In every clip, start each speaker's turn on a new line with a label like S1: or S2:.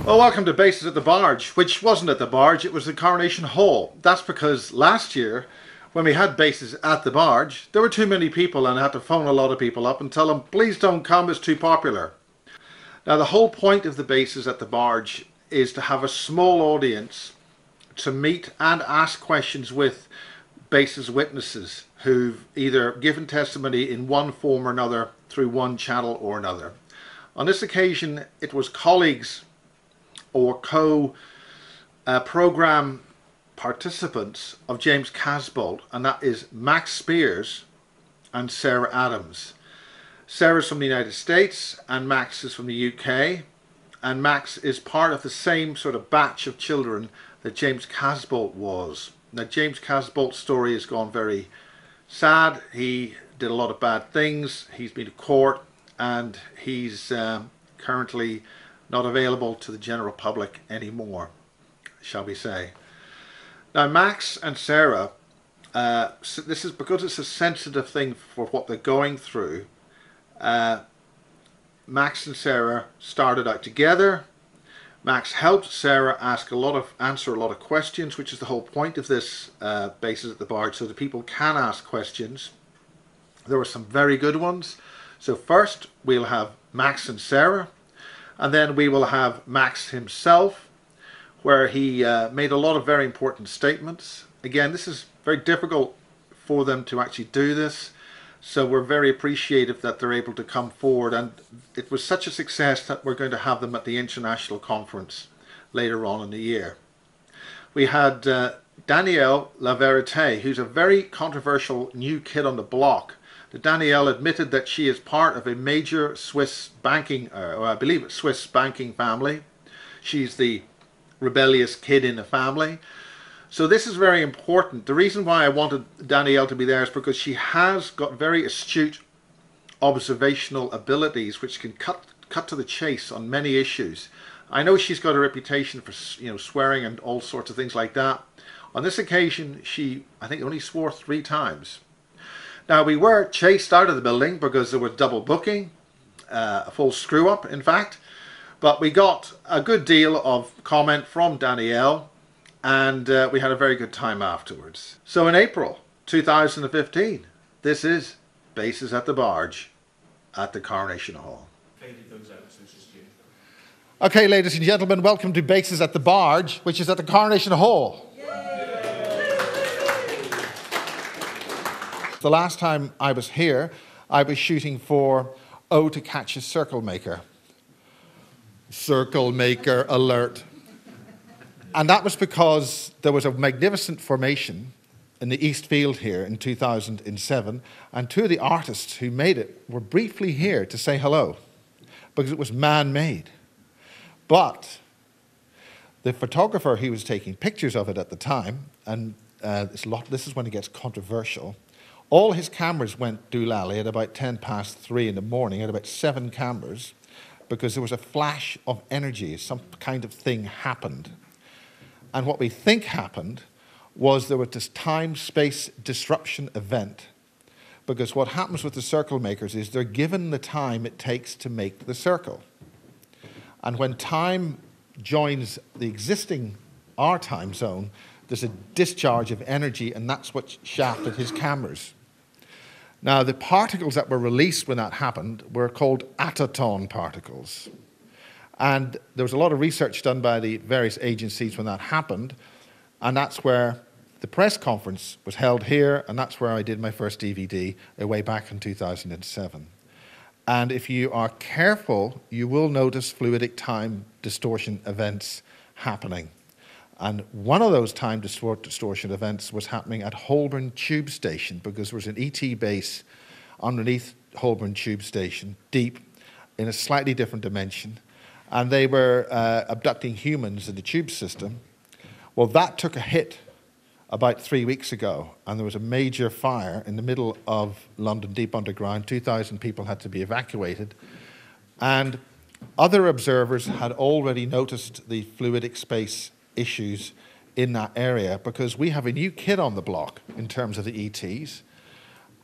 S1: Well, welcome to Bases at the Barge, which wasn't at the Barge, it was the Coronation Hall. That's because last year, when we had Bases at the Barge, there were too many people and I had to phone a lot of people up and tell them, please don't come, it's too popular. Now, the whole point of the Bases at the Barge is to have a small audience to meet and ask questions with Bases witnesses who've either given testimony in one form or another through one channel or another. On this occasion, it was colleagues or co-program participants of James Casbolt, and that is Max Spiers and Sarah Adams. Sarah's from the United States and Max is from the UK, and Max is part of the same sort of batch of children that James Casbolt was. Now, James Casbolt's story has gone very sad. He did a lot of bad things. He's been to court and he's currently not available to the general public anymore, shall we say. Now, Max and Sarah, this is because it's a sensitive thing for what they're going through. Max and Sarah started out together. Max helped Sarah answer a lot of questions, which is the whole point of this Bases at the Barge, so that people can ask questions. There were some very good ones. So first we'll have Max and Sarah, and then we will have Max himself, where he made a lot of very important statements. Again, this is very difficult for them to actually do this, so we're very appreciative that they're able to come forward, and it was such a success that we're going to have them at the international conference later on in the year. We had Danielle La Verite, who's a very controversial new kid on the block. Danielle admitted that she is part of a major Swiss banking, or I believe it's Swiss banking family. She's the rebellious kid in the family. So this is very important. The reason why I wanted Danielle to be there is because she has got very astute observational abilities which can cut to the chase on many issues. I know she's got a reputation for, swearing and all sorts of things like that. On this occasion, she, I think, only swore 3 times. Now, we were chased out of the building because there was double booking, a full screw up in fact, but we got a good deal of comment from Danielle, and we had a very good time afterwards. So in April 2015, this is Bases at the Barge at the Coronation Hall. Okay, ladies and gentlemen, welcome to Bases at the Barge, which is at the Coronation Hall. The last time I was here, I was shooting for Oh to Catch a Circle Maker. Circle Maker alert. And that was because there was a magnificent formation in the East Field here in 2007, and 2 of the artists who made it were briefly here to say hello, because it was man-made. But the photographer who was taking pictures of it at the time, and this is when it gets controversial, all his cameras went doolally at about 3 in the morning, at about 7 cameras, because there was a flash of energy, some kind of thing happened. And what we think happened was there was this time-space disruption event, because what happens with the circle makers is they're given the time it takes to make the circle. And when time joins the existing, our time zone, there's a discharge of energy, and that's what shafted his cameras. Now, the particles that were released when that happened were called attoton particles. And there was a lot of research done by the various agencies when that happened, and that's where the press conference was held here, and that's where I did my first DVD way back in 2007. And if you are careful, you will notice fluidic time distortion events happening. And one of those time distortion events was happening at Holborn Tube Station, because there was an ET base underneath Holborn Tube Station, deep, in a slightly different dimension. And they were abducting humans in the tube system. Well, that took a hit about 3 weeks ago, and there was a major fire in the middle of London, deep underground. 2,000 people had to be evacuated. And other observers had already noticed the fluidic space issues in that area, because we have a new kid on the block in terms of the ETs,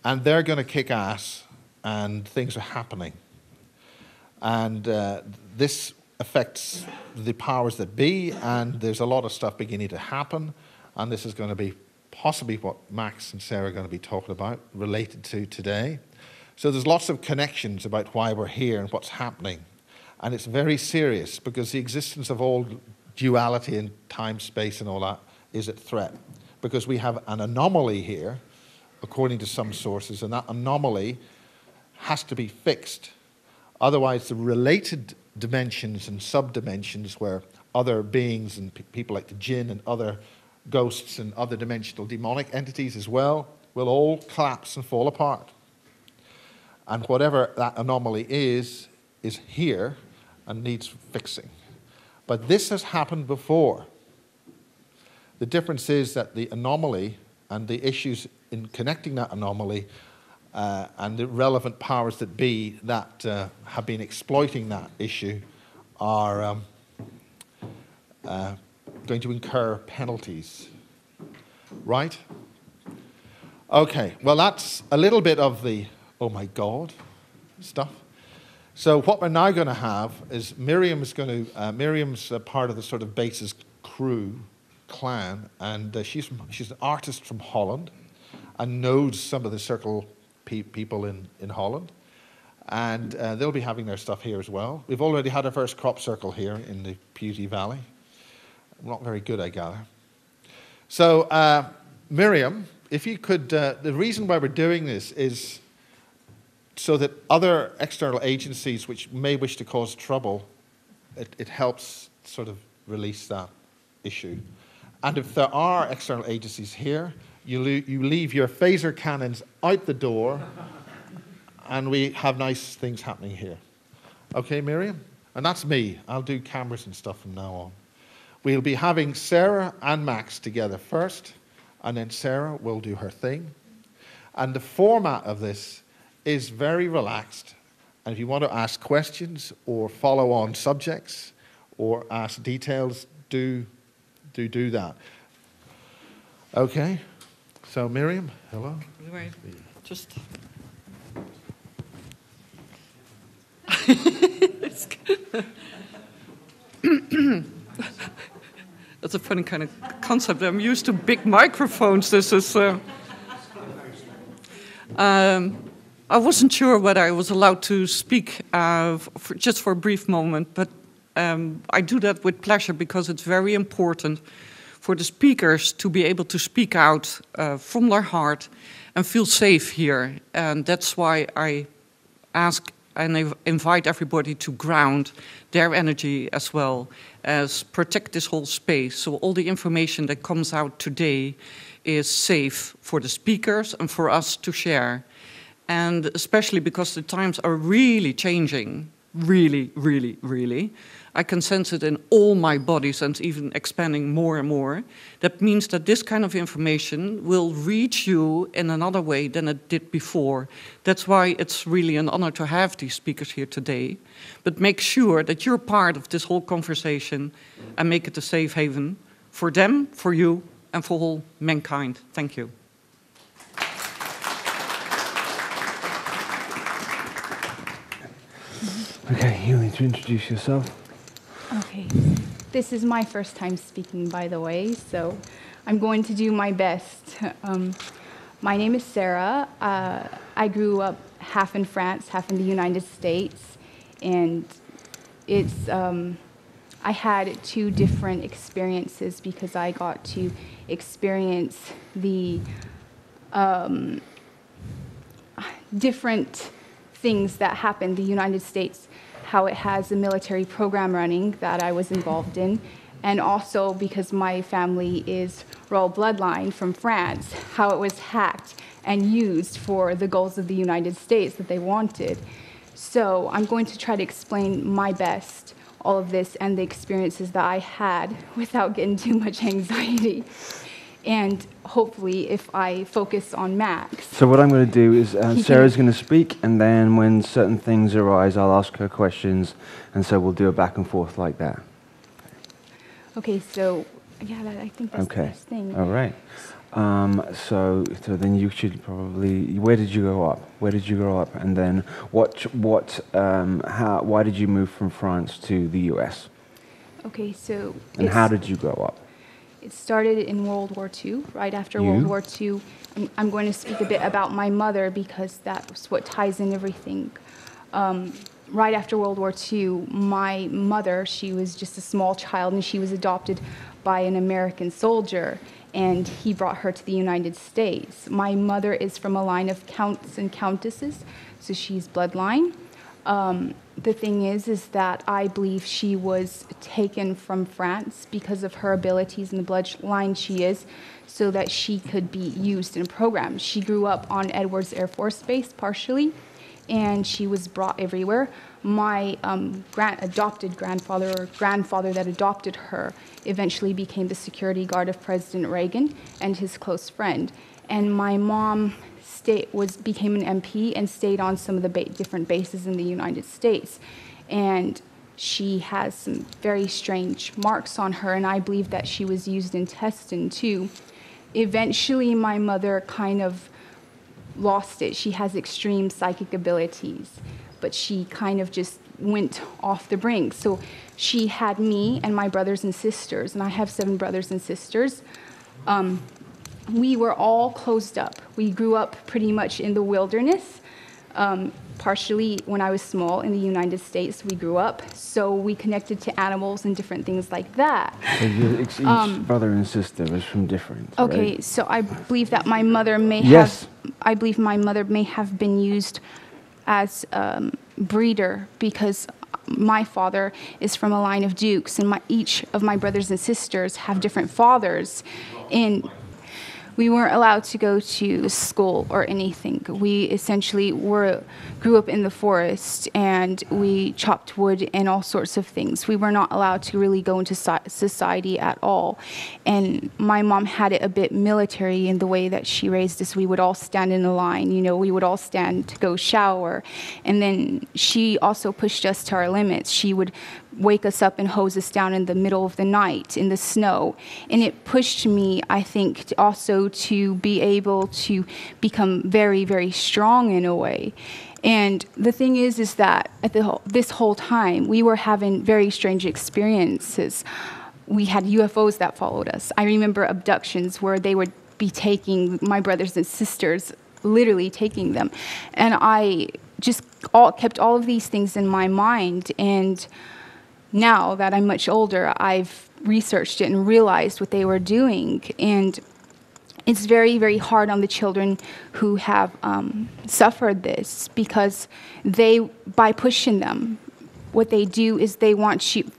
S1: and they're going to kick ass, and things are happening. And this affects the powers that be, and there's a lot of stuff beginning to happen, and this is going to be possibly what Max and Sarah are going to be talking about, related to today. So there's lots of connections about why we're here and what's happening. And it's very serious, because the existence of all duality in time, space, and all that is at threat. Because we have an anomaly here, according to some sources, and that anomaly has to be fixed. Otherwise, the related dimensions and sub-dimensions where other beings and people like the jinn and other ghosts and other dimensional demonic entities as well will all collapse and fall apart. And whatever that anomaly is here and needs fixing. But this has happened before. The difference is that the anomaly and the issues in connecting that anomaly and the relevant powers that be that have been exploiting that issue are going to incur penalties. Right? Okay, well that's a little bit of the oh my God stuff. So what we're now going to have is Miriam's part of the sort of Bases crew, clan, and she's an artist from Holland and knows some of the circle people in Holland. And they'll be having their stuff here as well. We've already had our first crop circle here in the Pewsey Valley. Not very good, I gather. So Miriam, if you could, the reason why we're doing this is so that other external agencies which may wish to cause trouble, it helps sort of release that issue. And if there are external agencies here, you leave your phaser cannons out the door, and we have nice things happening here. Okay, Miriam? And that's me. I'll do cameras and stuff from now on. We'll be having Sarah and Max together first, and then Sarah will do her thing. And the format of this is very relaxed. And if you want to ask questions or follow on subjects or ask details, do that. Okay. So Miriam, hello.
S2: Right. Just. That's a funny kind of concept. I'm used to big microphones. This is. I wasn't sure whether I was allowed to speak just for a brief moment, but I do that with pleasure because it's very important for the speakers to be able to speak out from their heart and feel safe here. And that's why I ask and I invite everybody to ground their energy as well as protect this whole space. So all the information that comes out today is safe for the speakers and for us to share. And especially because the times are really changing, really, really, really. I can sense it in all my bodies and even expanding more and more. That means that this kind of information will reach you in another way than it did before. That's why it's really an honor to have these speakers here today. But make sure that you're part of this whole conversation and make it a safe haven for them, for you, and for all mankind. Thank you.
S3: Okay, you need to introduce yourself.
S4: Okay, this is my first time speaking, by the way, so I'm going to do my best. My name is Sarah. I grew up half in France, half in the United States, and it's I had two different experiences because I got to experience the different things that happen in the United States, how it has a military program running that I was involved in, and also because my family is royal bloodline from France, how it was hacked and used for the goals of the United States that they wanted. So I'm going to try to explain my best all of this and the experiences that I had without getting too much anxiety. And hopefully, if I focus on Max.
S3: So what I'm going to do is Sarah's going to speak, and then when certain things arise, I'll ask her questions, and so we'll do a back and forth like that.
S4: Okay, so yeah, I think that's the best thing.
S3: All right. So then you should probably. Where did you grow up? Where did you grow up? And then why did you move from France to the U.S.?
S4: Okay, so
S3: And how did you grow up?
S4: it started in World War II. Right after World War II, I'm going to speak a bit about my mother because that's what ties in everything. Right after World War II, my mother, she was just a small child, and she was adopted by an American soldier, and he brought her to the United States. My mother is from a line of counts and countesses, so she's bloodline. The thing is that I believe she was taken from France because of her abilities and the bloodline she is, so that she could be used in a program. She grew up on Edwards Air Force Base, partially, and she was brought everywhere. My adopted grandfather, or grandfather that adopted her, eventually became the security guard of President Reagan and his close friend. And my mom became an MP and stayed on some of the different bases in the United States. And she has some very strange marks on her, and I believe that she was used in testing too. Eventually, my mother kind of lost it. She has extreme psychic abilities, but she kind of just went off the brink. So she had me and my brothers and sisters, and I have 7 brothers and sisters. We were all closed up. We grew up pretty much in the wilderness. Partially when I was small in the United States, we grew up, so we connected to animals and different things like that.
S3: So each brother and sister was from different.
S4: Okay,
S3: right?
S4: so I believe that my mother may I believe my mother may have been used as a breeder, because my father is from a line of dukes, and each of my brothers and sisters have different fathers. And we weren't allowed to go to school or anything. We essentially grew up in the forest, and we chopped wood and all sorts of things. We were not allowed to really go into society at all. And my mom had it a bit military in the way that she raised us. We would all stand in a line, we would all stand to go shower. And then she also pushed us to our limits. She would wake us up and hose us down in the middle of the night in the snow. And it pushed me, I think, also to be able to become very, very strong in a way. And the thing is that at this whole time, we were having very strange experiences. We had UFOs that followed us. I remember abductions where they would be taking my brothers and sisters, literally taking them. And I just kept all of these things in my mind. And now that I'm much older, I've researched it and realized what they were doing. And it's very, very hard on the children who have suffered this, because by pushing them, what they do is they want you.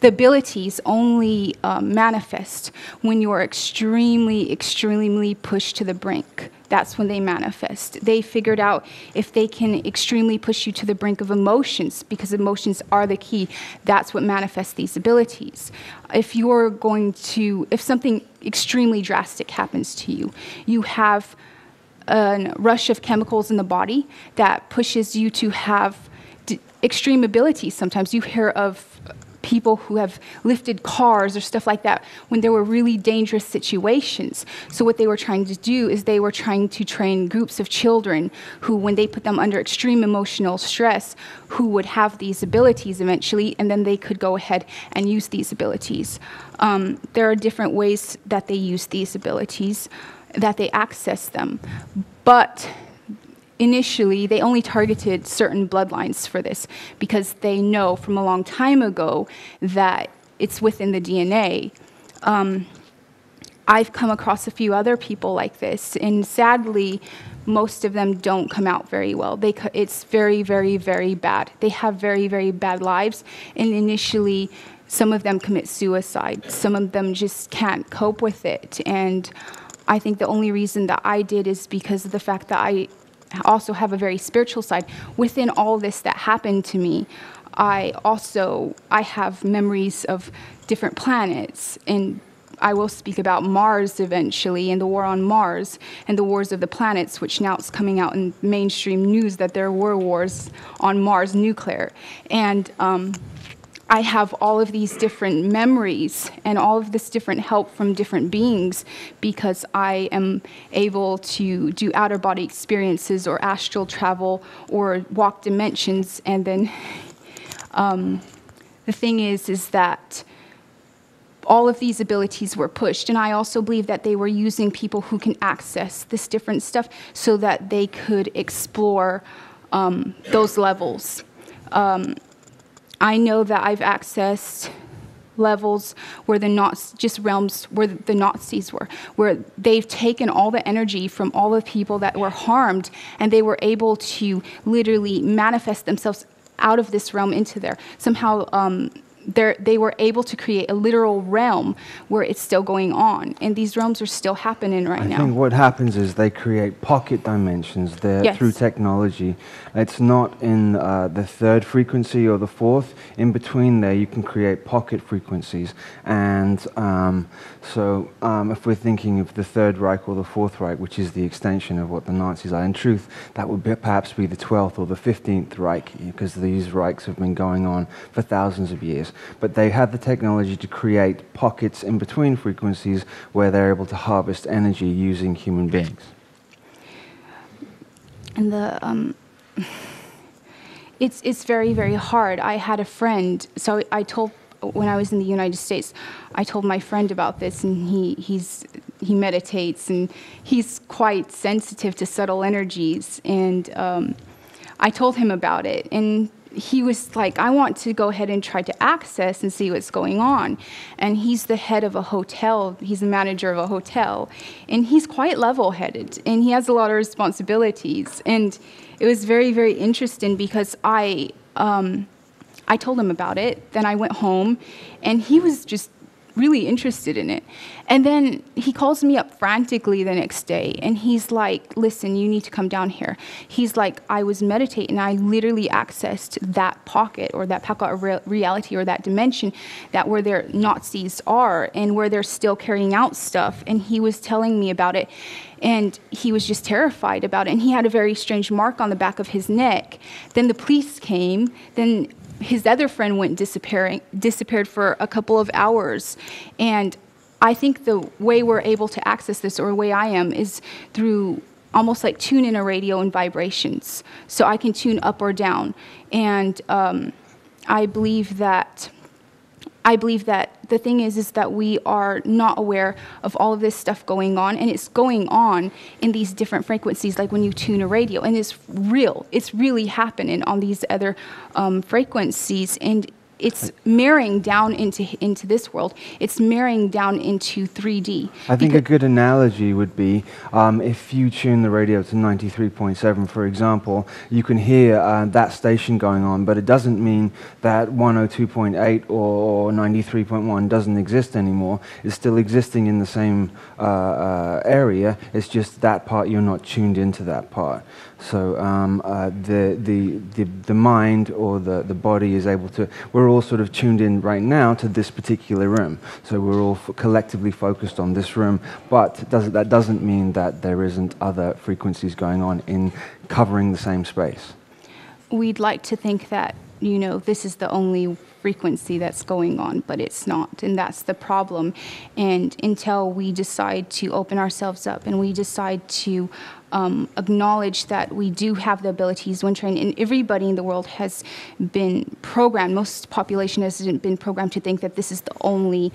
S4: The abilities only manifest when you're extremely, extremely pushed to the brink. That's when they manifest. They figured out if they can extremely push you to the brink of emotions, because emotions are the key, that's what manifests these abilities. If something extremely drastic happens to you, you have a rush of chemicals in the body that pushes you to have extreme abilities. Sometimes you hear of people who have lifted cars or stuff like that when there were really dangerous situations. So what they were trying to do is they were trying to train groups of children who, when they put them under extreme emotional stress, who would have these abilities eventually, and then they could go ahead and use these abilities. There are different ways that they use these abilities, that they access them. But initially, they only targeted certain bloodlines for this, because they know from a long time ago that it's within the DNA. I've come across a few other people like this, and sadly, most of them don't come out very well. It's very, very, very bad. They have very, very bad lives, and initially, some of them commit suicide. Some of them just can't cope with it. And I think the only reason that I did is because of the fact that I also have a very spiritual side. Within all this that happened to me, I have memories of different planets, and I will speak about Mars eventually, and the war on Mars, and the wars of the planets, which now it's coming out in mainstream news that there were wars on Mars, nuclear. And I have all of these different memories and all of this different help from different beings because I am able to do outer body experiences or astral travel or walk dimensions. And then the thing is that all of these abilities were pushed. And I also believe that they were using people who can access this different stuff so that they could explore those levels. I know that I've accessed levels where just realms where the Nazis were, where they've taken all the energy from all the people that were harmed, and they were able to literally manifest themselves out of this realm into there. Somehow they were able to create a literal realm where it's still going on, and these realms are still happening right now.
S3: I think what happens is they create pocket dimensions there through technology. It's not in the third frequency or the fourth. In between there, you can create pocket frequencies. And if we're thinking of the Third Reich or the Fourth Reich, which is the extension of what the Nazis are, in truth, that would perhaps be the 12th or the 15th Reich, because these Reichs have been going on for thousands of years. But they have the technology to create pockets in between frequencies where they're able to harvest energy using human beings.
S4: And it's very, very hard. I had a friend, so when I was in the United States, I told my friend about this, and he meditates, and he's quite sensitive to subtle energies, and I told him about it, and he was like, I want to go ahead and try to access and see what's going on. And he's the head of a hotel. He's the manager of a hotel. And he's quite level-headed. And he has a lot of responsibilities. And it was very, very interesting because I told him about it. Then I went home. And he was just really interested in it. And then he calls me up frantically the next day, and he's like, listen, you need to come down here. He's like, I was meditating, and I literally accessed that pocket of reality or that dimension where their Nazis are and where they're still carrying out stuff. And he was telling me about it, and he was just terrified about it. And he had a very strange mark on the back of his neck. Then the police came. Then his other friend disappeared for a couple of hours. And I think the way we're able to access this, or the way I am, is through almost like tune in a radio and vibrations. So I can tune up or down. And I believe that the thing is that we are not aware of all of this stuff going on, and it's going on in these different frequencies, like when you tune a radio, and it's real. It's really happening on these other frequencies, and it's mirroring down into this world. It's mirroring down into 3D.
S3: I think a good analogy would be if you tune the radio to 93.7, for example, you can hear that station going on, but it doesn't mean that 102.8 or 93.1 doesn't exist anymore. It's still existing in the same area. It's just that part, you're not tuned into that part. So the mind or the body is able to. We're all sort of tuned in right now to this particular room. So we're all collectively focused on this room. But that doesn't mean that there isn't other frequencies going on in covering the same space.
S4: We'd like to think that, this is the only frequency that's going on, but it's not, and that's the problem. And until we decide to open ourselves up and we decide to acknowledge that we do have the abilities when trained, and everybody in the world has been programmed, most population has been programmed to think that this is the only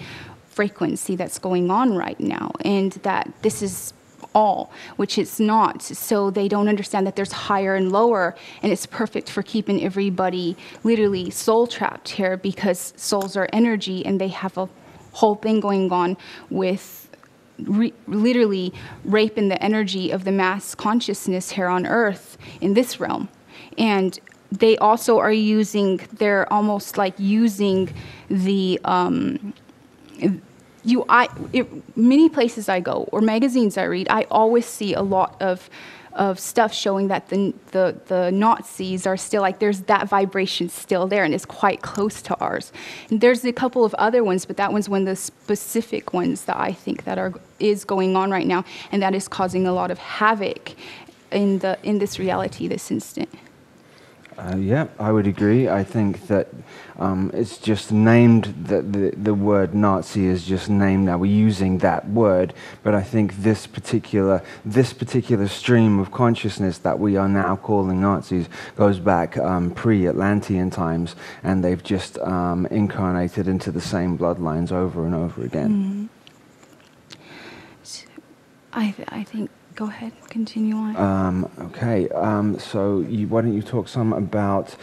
S4: frequency that's going on right now, and that this is all, which it's not. So they don't understand that there's higher and lower, and it's perfect for keeping everybody literally soul trapped here, because souls are energy, and they have a whole thing going on with literally raping the energy of the mass consciousness here on Earth in this realm. And they also are they're almost like using the many places I go or magazines I read, I always see a lot of stuff showing that the Nazis are still, like, there's that vibration still there, and it's quite close to ours. And there's a couple of other ones, but that one's one of the specific ones that I think that is going on right now, and that is causing a lot of havoc in this reality, this instant.
S3: Yeah, I would agree. I think that it's just named, that the word Nazi is just named. Now we're using that word, but I think this particular stream of consciousness that we are now calling Nazis goes back pre-Atlantean times, and they've just incarnated into the same bloodlines over and over again.
S4: Mm-hmm. So I think. Go ahead, continue on.
S3: Okay, so why don't you talk some about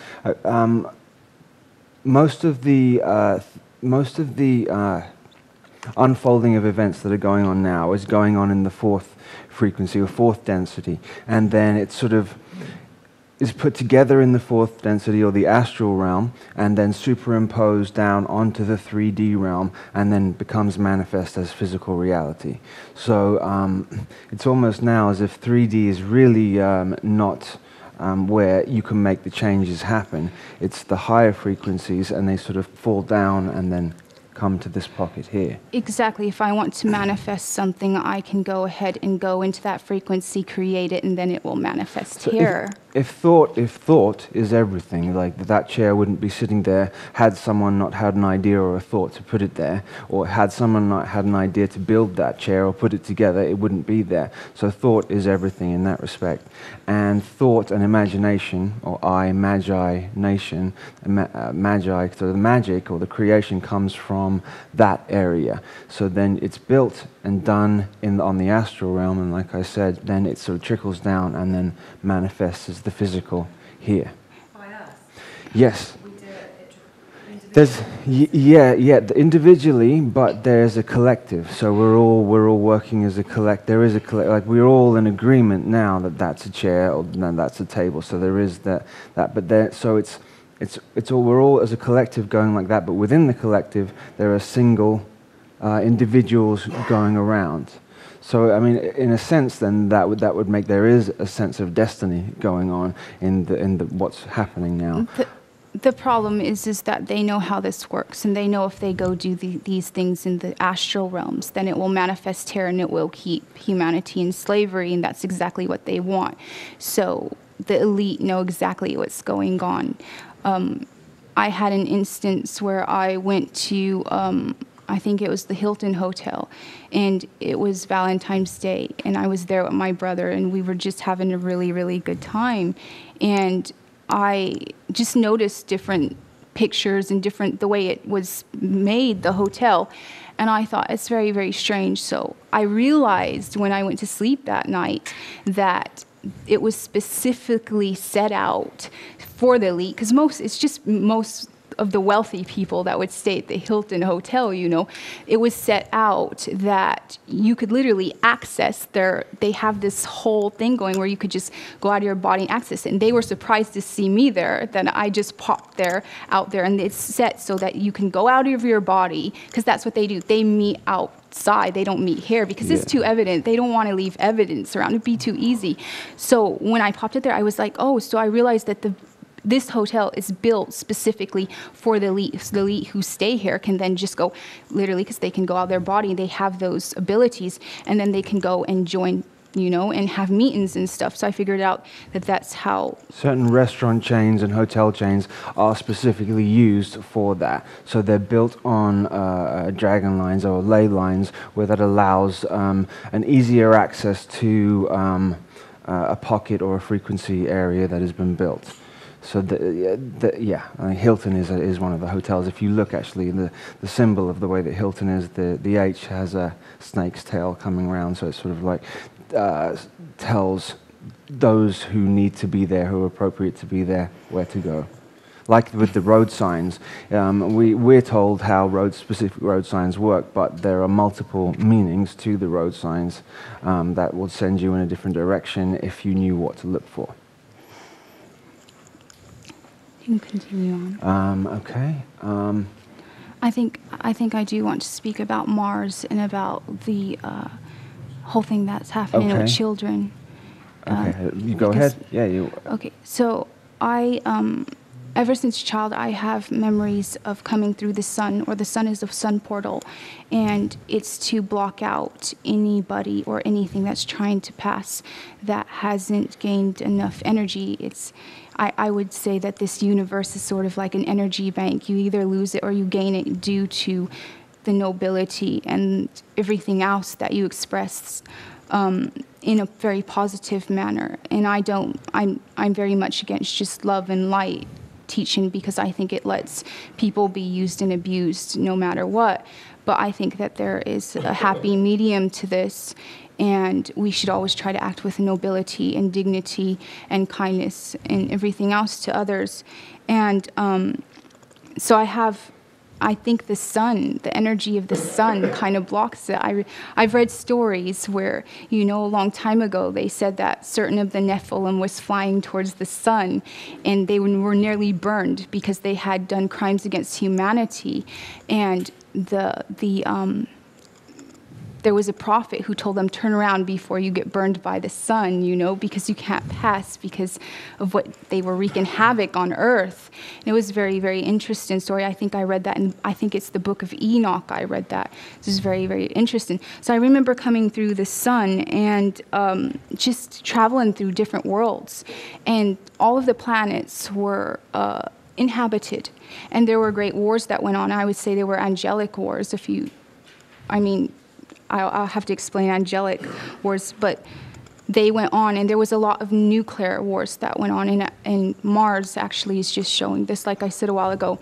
S3: most of the unfolding of events that are going on now is going on in the fourth frequency or fourth density, and then it sort of is put together in the fourth density or the astral realm, and then superimposed down onto the 3D realm, and then becomes manifest as physical reality. So it's almost now as if 3D is really not where you can make the changes happen. It's the higher frequencies, and they sort of fall down and then come to this pocket here.
S4: Exactly. If I want to manifest something, I can go ahead and go into that frequency, create it, and then it will manifest
S3: So
S4: here.
S3: If thought is everything, like that chair wouldn't be sitting there had someone not had an idea or a thought to put it there, or had someone not had an idea to build that chair or put it together, it wouldn't be there. So thought is everything in that respect. And thought and imagination, or imagination, magi, so the magic or the creation comes from that area. So then it's built and done on the astral realm, and like I said, then it sort of trickles down and then manifests as the physical here.
S5: By us?
S3: Yes.
S5: We do it
S3: There's individually, but there's a collective. So we're all working as a collect. There is a like we're all in agreement now that that's a chair or no, that's a table. So there is that. But there. So it's all, we're all as a collective going like that. But within the collective, there are single individuals going around. So, I mean, in a sense, then that would make there is a sense of destiny going on in the what's happening now.
S4: The problem is that they know how this works, and they know if they go do these things in the astral realms, then it will manifest here, and it will keep humanity in slavery, and that's exactly what they want. So the elite know exactly what's going on. I had an instance where I went to I think it was the Hilton Hotel, and it was Valentine's Day, and I was there with my brother, and we were just having a really, really good time. And I just noticed different pictures and the way it was made, the hotel, and I thought it's very, very strange. So I realized when I went to sleep that night that it was specifically set out for the elite, because most of the wealthy people that would stay at the Hilton Hotel, it was set out that you could literally access they have this whole thing going where you could just go out of your body and access it. And they were surprised to see me there. Then I just popped out there, and it's set so that you can go out of your body, because that's what they do. They meet outside. They don't meet here because it's too evident. They don't want to leave evidence around. It'd be too easy. So when I popped it there, I was like, oh, so I realized that this hotel is built specifically for the elite. So the elite who stay here can then just go, literally, because they can go out of their body. They have those abilities, and then they can go and join, and have meetings and stuff. So I figured out that that's how.
S3: Certain restaurant chains and hotel chains are specifically used for that. So they're built on dragon lines or ley lines, where that allows an easier access to a pocket or a frequency area that has been built. So Hilton is one of the hotels. If you look, actually, the symbol of the way that Hilton is, the H has a snake's tail coming around, so it sort of like tells those who need to be there, who are appropriate to be there, where to go. Like with the road signs, we're told how specific road signs work, but there are multiple meanings to the road signs that will send you in a different direction if you knew what to look for.
S4: You can continue on.
S3: Okay.
S4: I think I do want to speak about Mars and about the whole thing that's happening with children.
S3: Okay, you go ahead. Yeah, you.
S4: Okay, so I ever since a child, I have memories of coming through the sun, or the sun is a sun portal, and it's to block out anybody or anything that's trying to pass that hasn't gained enough energy. I would say that this universe is sort of like an energy bank. You either lose it or you gain it due to the nobility and everything else that you express in a very positive manner. And I'm very much against just love and light teaching, because I think it lets people be used and abused no matter what. But I think that there is a happy medium to this, and we should always try to act with nobility and dignity and kindness and everything else to others. And so I think the sun, the energy of the sun kind of blocks it. I've read stories where, a long time ago, they said that certain of the Nephilim was flying towards the sun, and they were nearly burned because they had done crimes against humanity. And there was a prophet who told them, turn around before you get burned by the sun, because you can't pass because of what they were wreaking havoc on earth. And it was a very, very interesting story. I think I read that, and I think it's the book of Enoch I read that. This is very, very interesting. So I remember coming through the sun and just traveling through different worlds. And all of the planets were inhabited. And there were great wars that went on. I would say they were angelic wars. I'll have to explain angelic wars, but they went on, and there was a lot of nuclear wars that went on, and Mars actually is just showing this, like I said a while ago.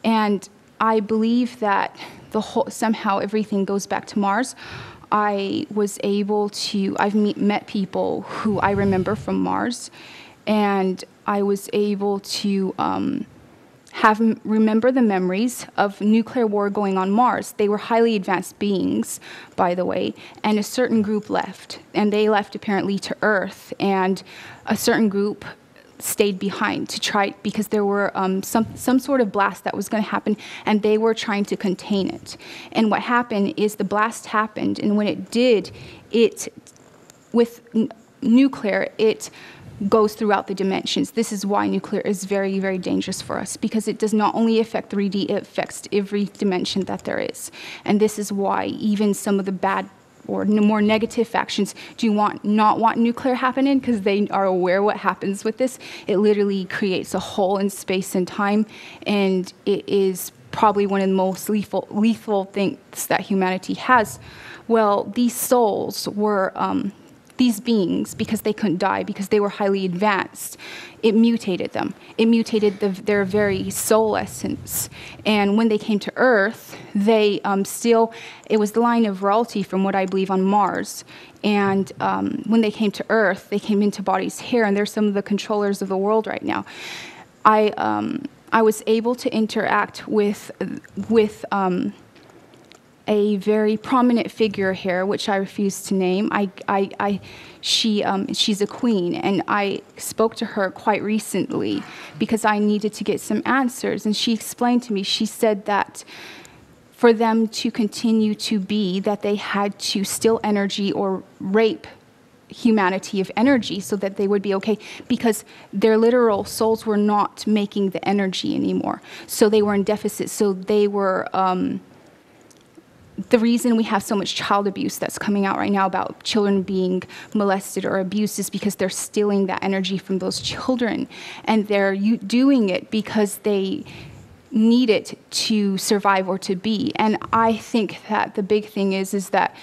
S4: And I believe that somehow everything goes back to Mars. I've met people who I remember from Mars, and I was able to remember the memories of nuclear war going on Mars. They were highly advanced beings, by the way, and a certain group left, and they left apparently to Earth, and a certain group stayed behind to try, because there were some sort of blast that was going to happen, and they were trying to contain it. And what happened is the blast happened, and when it did, with nuclear, it goes throughout the dimensions. This is why nuclear is very, very dangerous for us, because it does not only affect 3D, it affects every dimension that there is. And this is why even some of the bad or more negative factions not want nuclear happening, because they are aware what happens with this. It literally creates a hole in space and time, and it is probably one of the most lethal things that humanity has. Well, these souls were these beings, because they couldn't die, because they were highly advanced, it mutated them. It mutated their very soul essence. And when they came to Earth, it was the line of royalty from what I believe on Mars. And when they came to Earth, they came into bodies here, and they're some of the controllers of the world right now. I was able to interact with a very prominent figure here, which I refuse to name. She's a queen, and I spoke to her quite recently because I needed to get some answers. And she explained to me, she said that for them to continue to be, that they had to steal energy or rape humanity of energy so that they would be okay, because their literal souls were not making the energy anymore. So they were in deficit. So they were... the reason we have so much child abuse that's coming out right now about children being molested or abused is because they're stealing that energy from those children. And they're doing it because they need it to survive or to be. And I think that the big thing is that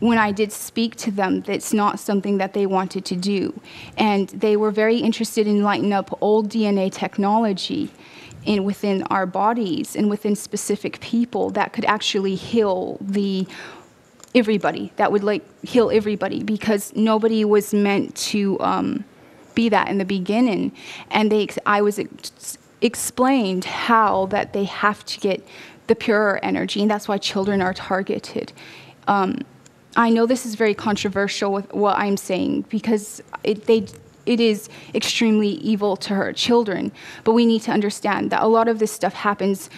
S4: when I did speak to them, that's not something that they wanted to do. And they were very interested in lighting up old DNA technology within our bodies and within specific people that could actually heal everybody, that would heal everybody, because nobody was meant to be that in the beginning. And I was explained how that they have to get the purer energy, and that's why children are targeted. I know this is very controversial with what I'm saying, because it is extremely evil to hurt children, but we need to understand that a lot of this stuff happens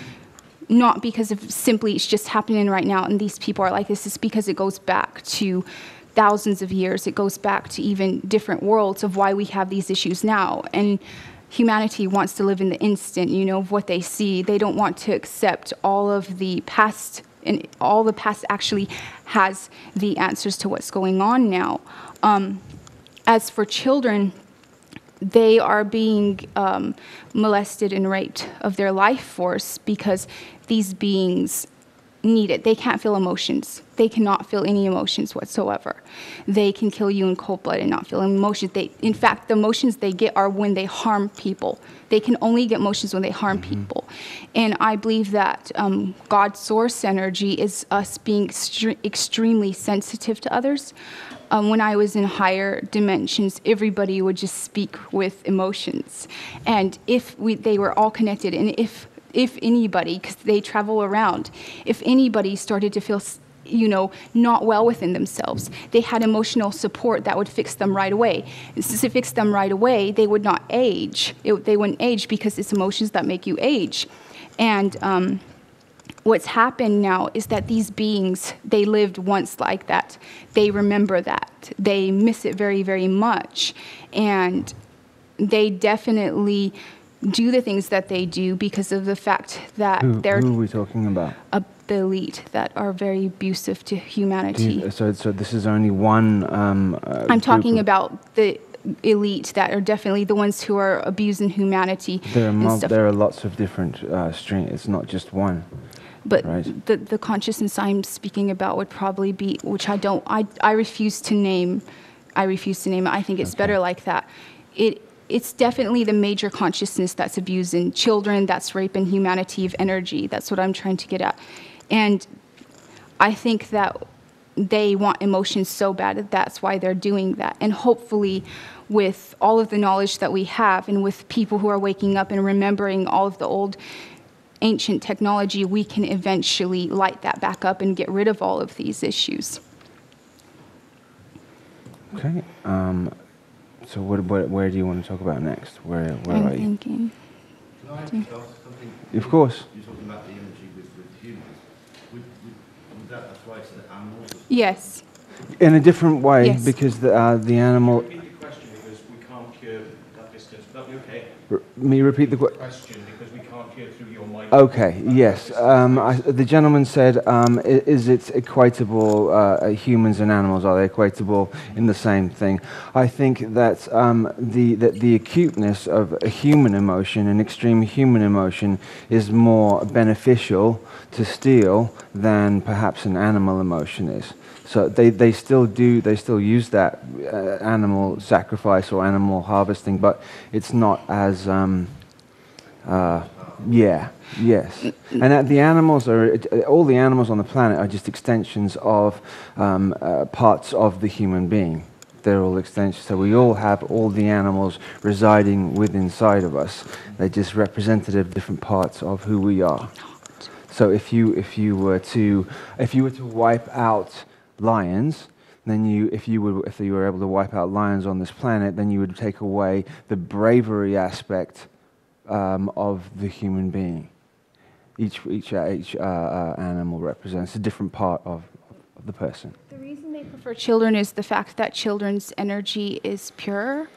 S4: not because of simply it's just happening right now and these people are like this. It's because it goes back to thousands of years. It goes back to even different worlds of why we have these issues now. And humanity wants to live in the instant, of what they see. They don't want to accept all of the past, and all the past actually has the answers to what's going on now. As for children, they are being molested and raped of their life force because these beings need it. They can't feel emotions. They cannot feel any emotions whatsoever. They can kill you in cold blood and not feel emotions. In fact, the emotions they get are when they harm people. They can only get emotions when they harm people. And I believe that God's source energy is us being extremely sensitive to others. When I was in higher dimensions, everybody would just speak with emotions. And if they were all connected, and if anybody, because they travel around, if anybody started to feel, not well within themselves, they had emotional support that would fix them right away. And since it fixed them right away, they would not age. They wouldn't age because it's emotions that make you age. And what's happened now is that these beings, they lived once like that. They remember that. They miss it very, very much. And they definitely do the things that they do because of the fact that they're...
S3: Who are we talking about?
S4: The elite that are very abusive to humanity.
S3: So this is only one
S4: I'm talking about the elite that are definitely the ones who are abusing humanity.
S3: There are lots of different streams. It's not just one.
S4: But
S3: right.
S4: the consciousness I'm speaking about would probably be, which I refuse to name. I refuse to name it. I think it's better like that. It's definitely the major consciousness that's abusing children, that's raping humanity of energy. That's what I'm trying to get at. And I think that they want emotions so bad that that's why they're doing that. And hopefully with all of the knowledge that we have and with people who are waking up and remembering all of the old ancient technology, we can eventually light that back up and get rid of all of these issues.
S3: Okay. So where do you want to talk about next? Where are you?
S4: I'm thinking.
S1: Can I ask something?
S3: Of course.
S1: You're talking about the energy with humans. Would that apply to the animals?
S4: Yes.
S3: In a different way,
S4: Yes.
S3: because the animal...
S5: Repeat the question because we can't cure that distance. Would that be okay?
S3: Me repeat the
S5: Question because we can't hear through your mic.
S3: Okay, yes. The gentleman said, is it equatable, humans and animals, are they equatable in the same thing? I think that the acuteness of a human emotion, an extreme human emotion, is more beneficial to steal than perhaps an animal emotion is. So they still use that animal sacrifice or animal harvesting, but it's not as yes. And the animals all the animals on the planet are just extensions of parts of the human being. They're all extensions. So we all have all the animals residing within inside of us. They're just representative of different parts of who we are. So if you were to wipe out lions, then if you were able to wipe out lions on this planet, then you would take away the bravery aspect of the human being. Each animal represents a different part of the person.
S4: The reason they prefer children is the fact that children's energy is pure,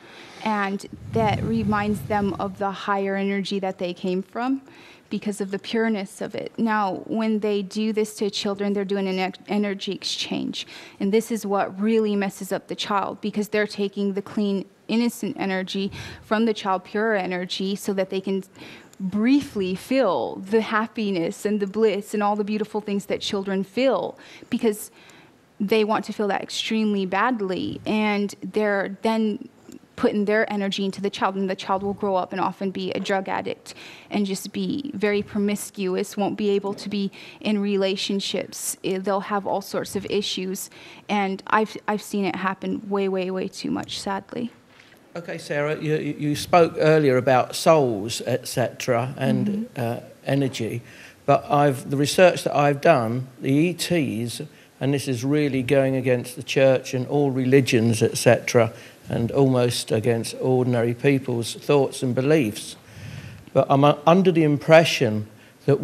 S4: and that reminds them of the higher energy that they came from, because of the pureness of it. Now, when they do this to children, they're doing an energy exchange. And this is what really messes up the child, because they're taking the clean, innocent energy from the child, pure energy, so that they can briefly feel the happiness and the bliss and all the beautiful things that children feel, because they want to feel that extremely badly. And they're then putting their energy into the child, and the child will grow up and often be a drug addict and just be very promiscuous, won't be able to be in relationships. They'll have all sorts of issues, and I've seen it happen way, way, way too much, sadly.
S5: Okay, Sarah, you spoke earlier about souls, etc., and energy, but the research that I've done, the ETs, and this is really going against the church and all religions, etc., and almost against ordinary people's thoughts and beliefs. But I'm under the impression that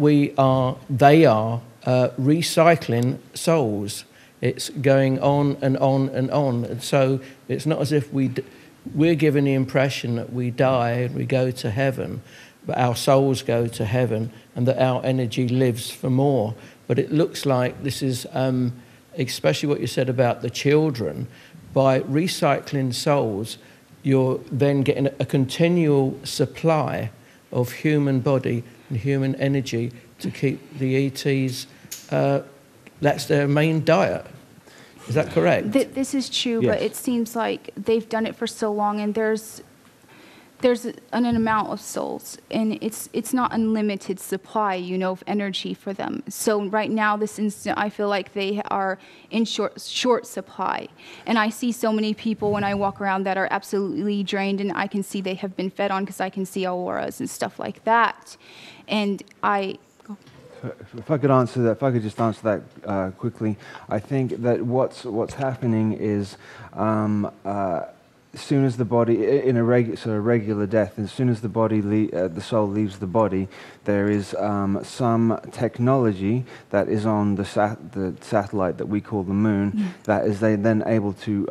S5: they are recycling souls. It's going on and on and on. And so it's not as if we we're given the impression that we die and we go to heaven, but our souls go to heaven and that our energy lives for more. But it looks like this is, especially what you said about the children, by recycling souls, you're then getting a continual supply of human body and human energy to keep the ETs, that's their main diet. Is that correct?
S4: This is true,
S3: Yes.
S4: but it seems like they've done it for so long, and there's an amount of souls, and it's not unlimited supply, you know, of energy for them. So right now, this instant, I feel like they are in short supply, and I see so many people when I walk around that are absolutely drained, and I can see they have been fed on because I can see auroras and stuff like that, and
S3: If I could answer that, if I could just answer that quickly, I think that what's happening is as soon as the body, in a regular death, as soon as the body, the soul leaves the body, there is some technology that is on the satellite that we call the moon, that is they then able to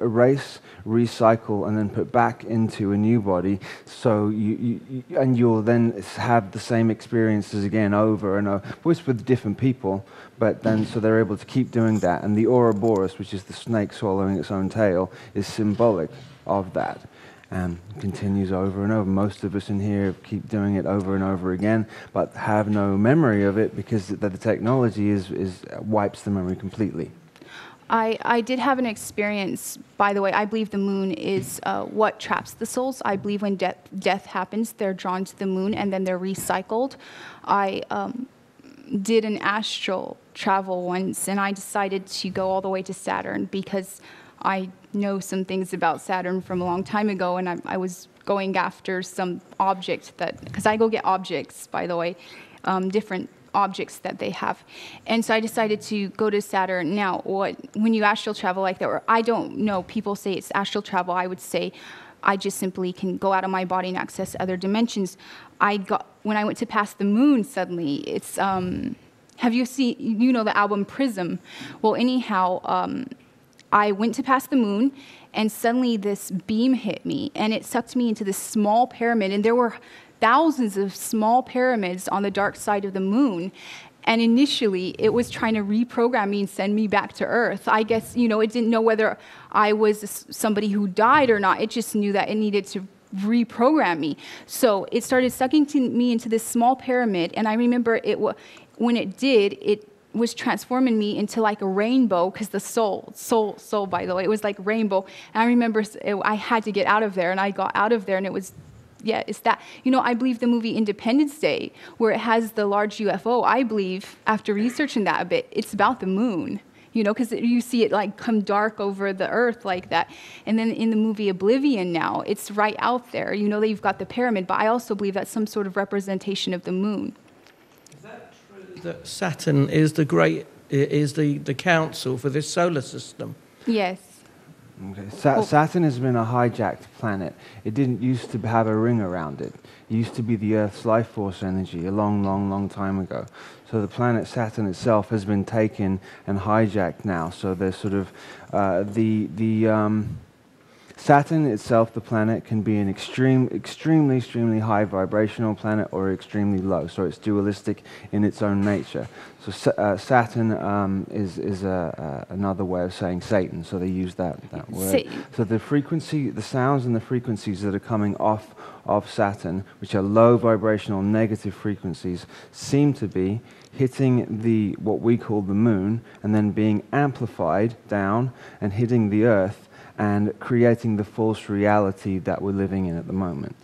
S3: erase, recycle, and then put back into a new body. So you'll then have the same experiences again over and over, voiced with different people. But then, so they're able to keep doing that. And the Ouroboros, which is the snake swallowing its own tail, is symbolic of that. And continues over and over. Most of us in here keep doing it over and over again, but have no memory of it because the technology wipes the memory completely.
S4: I did have an experience, by the way. I believe the moon is what traps the souls. I believe when death happens, they're drawn to the moon and then they're recycled. I did an astral travel once, and I decided to go all the way to Saturn because I know some things about Saturn from a long time ago, and I was going after some object because I go get objects, by the way, different objects that they have. And so I decided to go to Saturn. Now, when you astral travel like that, or I don't know, people say it's astral travel, I would say I just simply can go out of my body and access other dimensions. When I went to pass the moon, suddenly, it's, have you seen, you know, the album Prism? Well, anyhow, I went to pass the moon, and suddenly this beam hit me, and it sucked me into this small pyramid, and there were thousands of small pyramids on the dark side of the moon. And initially, it was trying to reprogram me and send me back to Earth. I guess, you know, it didn't know whether I was somebody who died or not. It just knew that it needed to reprogram me. So it started sucking me into this small pyramid. And I remember when it did, it was transforming me into like a rainbow, because the soul, by the way, it was like rainbow. And I remember I had to get out of there, and I got out of there, and it was, yeah, it's that. You know, I believe the movie Independence Day, where it has the large UFO, I believe, after researching that a bit, it's about the moon. You know, because you see it like come dark over the earth like that. And then in the movie Oblivion now, it's right out there. You know, that you've got the pyramid, but I also believe that's some sort of representation of the moon.
S5: Is that true that Saturn is the council for this solar system?
S4: Yes.
S3: Okay. Saturn has been a hijacked planet. It didn't used to have a ring around it. It used to be the Earth's life force energy a long time ago. So the planet Saturn itself has been taken and hijacked now. So there's sort of Saturn itself, the planet, can be an extremely high vibrational planet or extremely low. So it's dualistic in its own nature. So Saturn is another way of saying Satan. So they use that word. So the frequency, the sounds and the frequencies that are coming off of Saturn, which are low vibrational negative frequencies, seem to be hitting what we call the moon, and then being amplified down and hitting the Earth, and creating the false reality that we're living in at the moment.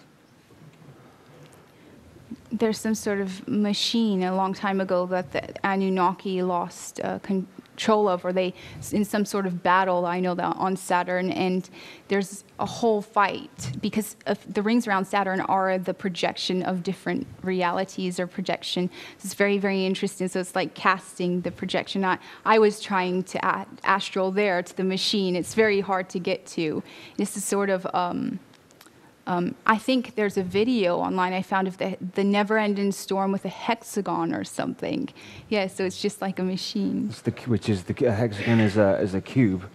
S4: There's some sort of machine a long time ago that the Anunnaki lost control of, or they, in some sort of battle, I know that on Saturn, and there's a whole fight because the rings around Saturn are the projection of different realities or projection. It's very, very interesting. So it's like casting the projection. I was trying to add astral there to the machine. It's very hard to get to. This is sort of I think there's a video online I found of the never-ending storm with a hexagon or something. Yeah, so it's just like a machine.
S3: Which is the hexagon is a cube,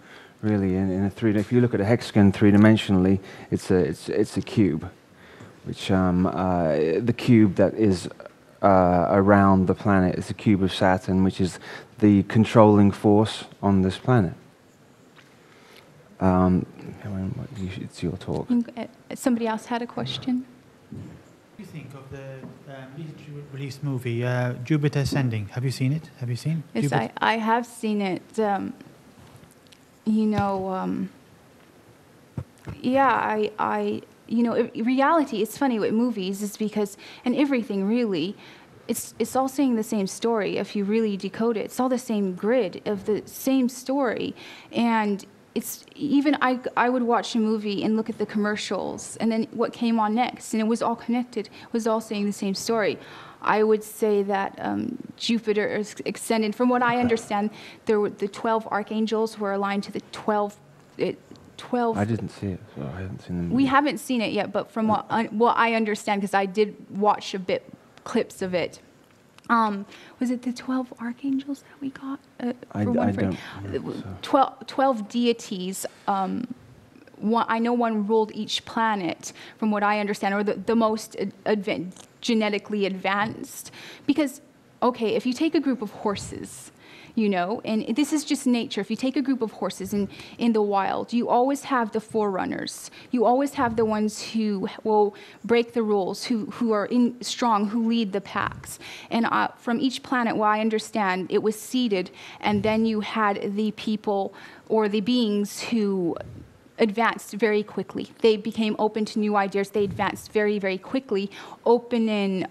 S3: really. In a if you look at a hexagon three-dimensionally, it's a cube, which the cube that is around the planet is the cube of Saturn, which is the controlling force on this planet. It's your talk.
S4: Somebody else had a question?
S6: What do you think of the recently released movie, Jupiter Ascending? Have you seen it? Have you seen?
S4: Yes, I have seen it. Reality, it's funny with movies, is because, and everything really, it's all saying the same story if you really decode it. It's all the same grid of the same story. And it's even, I would watch a movie and look at the commercials and then what came on next, and it was all connected. It was all saying the same story. I would say that Jupiter is extended. From what I understand, the 12 archangels were aligned to the 12.
S3: I didn't see it, so I haven't seen the movie.
S4: We haven't seen it yet, but from what I understand, because I did watch clips of it. Was it the 12 archangels that we got?
S3: I don't know.
S4: 12 deities. I know one ruled each planet, from what I understand, or the most genetically advanced. Because, okay, if you take a group of horses, and this is just nature. If you take a group of horses in the wild, you always have the forerunners. You always have the ones who will break the rules, who are strong, who lead the packs. And from each planet, what I understand, it was seeded, and then you had the people or the beings who advanced very quickly. They became open to new ideas. They advanced very, very quickly, open in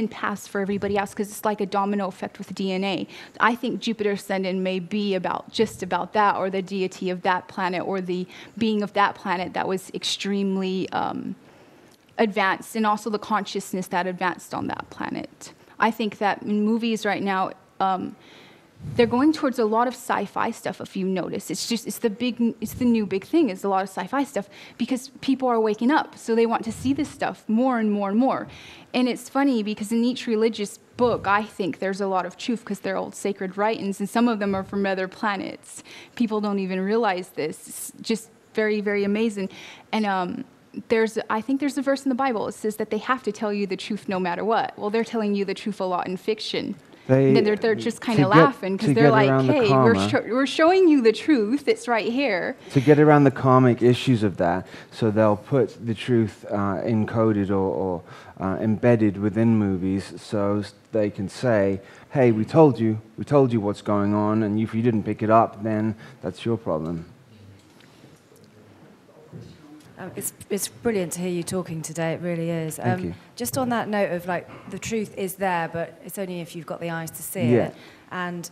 S4: paths for everybody else, because it's like a domino effect with DNA. I think Jupiter Ascendant may be just about that, or the deity of that planet, or the being of that planet that was extremely advanced, and also the consciousness that advanced on that planet. I think that in movies right now, they're going towards a lot of sci-fi stuff. If you notice, it's the new big thing. Is a lot of sci-fi stuff, because people are waking up, so they want to see this stuff more and more and more. And it's funny because in each religious book, I think there's a lot of truth, because they're old sacred writings, and some of them are from other planets. People don't even realize this. It's just very, very amazing. And I think there's a verse in the Bible. It says that they have to tell you the truth no matter what. Well, they're telling you the truth a lot in fiction. They're just kind of laughing, because they're like, hey, we're showing you the truth. It's right here.
S3: To get around the karmic issues of that, so they'll put the truth encoded or embedded within movies, so they can say, hey, we told you what's going on, and if you didn't pick it up, then that's your problem.
S7: It's brilliant to hear you talking today. It really is.
S3: Thank you.
S7: Just on that note of the truth is there, but it's only if you've got the eyes to see it. And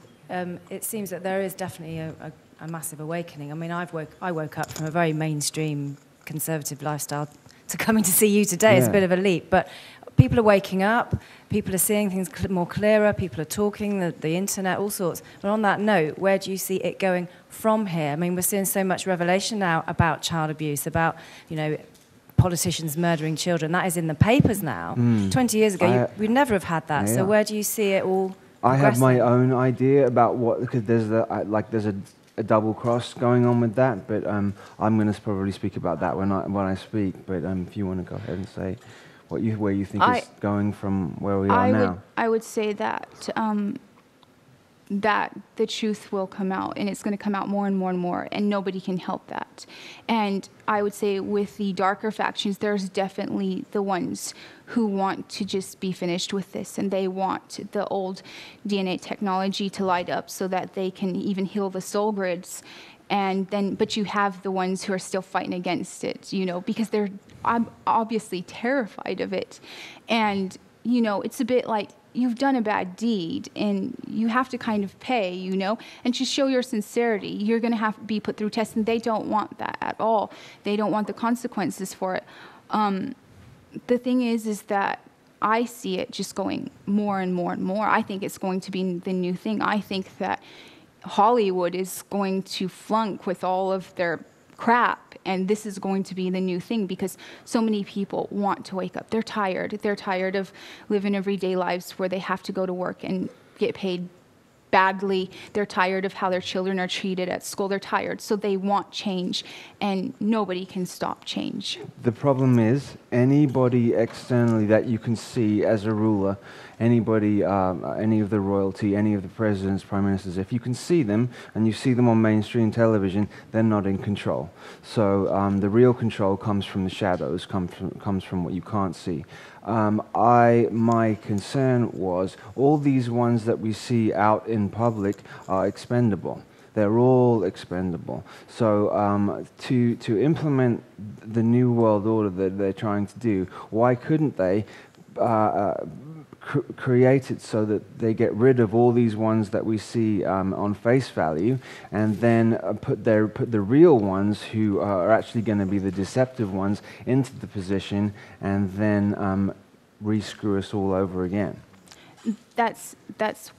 S7: it seems that there is definitely a massive awakening. I mean, I woke up from a very mainstream conservative lifestyle to coming to see you today. It's a bit of a leap, but people are waking up. People are seeing things more clearer. People are talking, the internet, all sorts. But on that note, where do you see it going from here? I mean, we're seeing so much revelation now about child abuse, about, politicians murdering children. That is in the papers now. 20 years ago, we'd never have had that. So where do you see it all progressing?
S3: I have my own idea about what, because there's a double cross going on with that, but I'm going to probably speak about that when I speak. But if you want to go ahead and say where you think it's going from where we are now.
S4: I would say that that the truth will come out, and it's going to come out more and more and more, and nobody can help that. And I would say with the darker factions, there's definitely the ones who want to just be finished with this, and they want the old DNA technology to light up so that they can even heal the soul grids. And then, but you have the ones who are still fighting against it, because they're obviously terrified of it. And, it's a bit like, you've done a bad deed, and you have to kind of pay, and to show your sincerity, you're going to have to be put through tests, and they don't want that at all. They don't want the consequences for it. The thing is that I see it just going more and more and more. I think it's going to be the new thing. I think that Hollywood is going to flunk with all of their crap, and this is going to be the new thing, because so many people want to wake up. They're tired. They're tired of living everyday lives where they have to go to work and get paid badly. They're tired of how their children are treated at school. They're tired, so they want change, and nobody can stop change.
S3: The problem is anybody externally that you can see as a ruler, anybody, any of the royalty, any of the presidents, prime ministers, if you can see them and you see them on mainstream television, they're not in control. So the real control comes from the shadows, comes from what you can't see. My concern was all these ones that we see out in public are expendable. They're all expendable. So to implement the new world order that they're trying to do, why couldn't they create it so that they get rid of all these ones that we see on face value, and then put the real ones who are actually going to be the deceptive ones into the position, and then re-screw us all over again?
S4: That's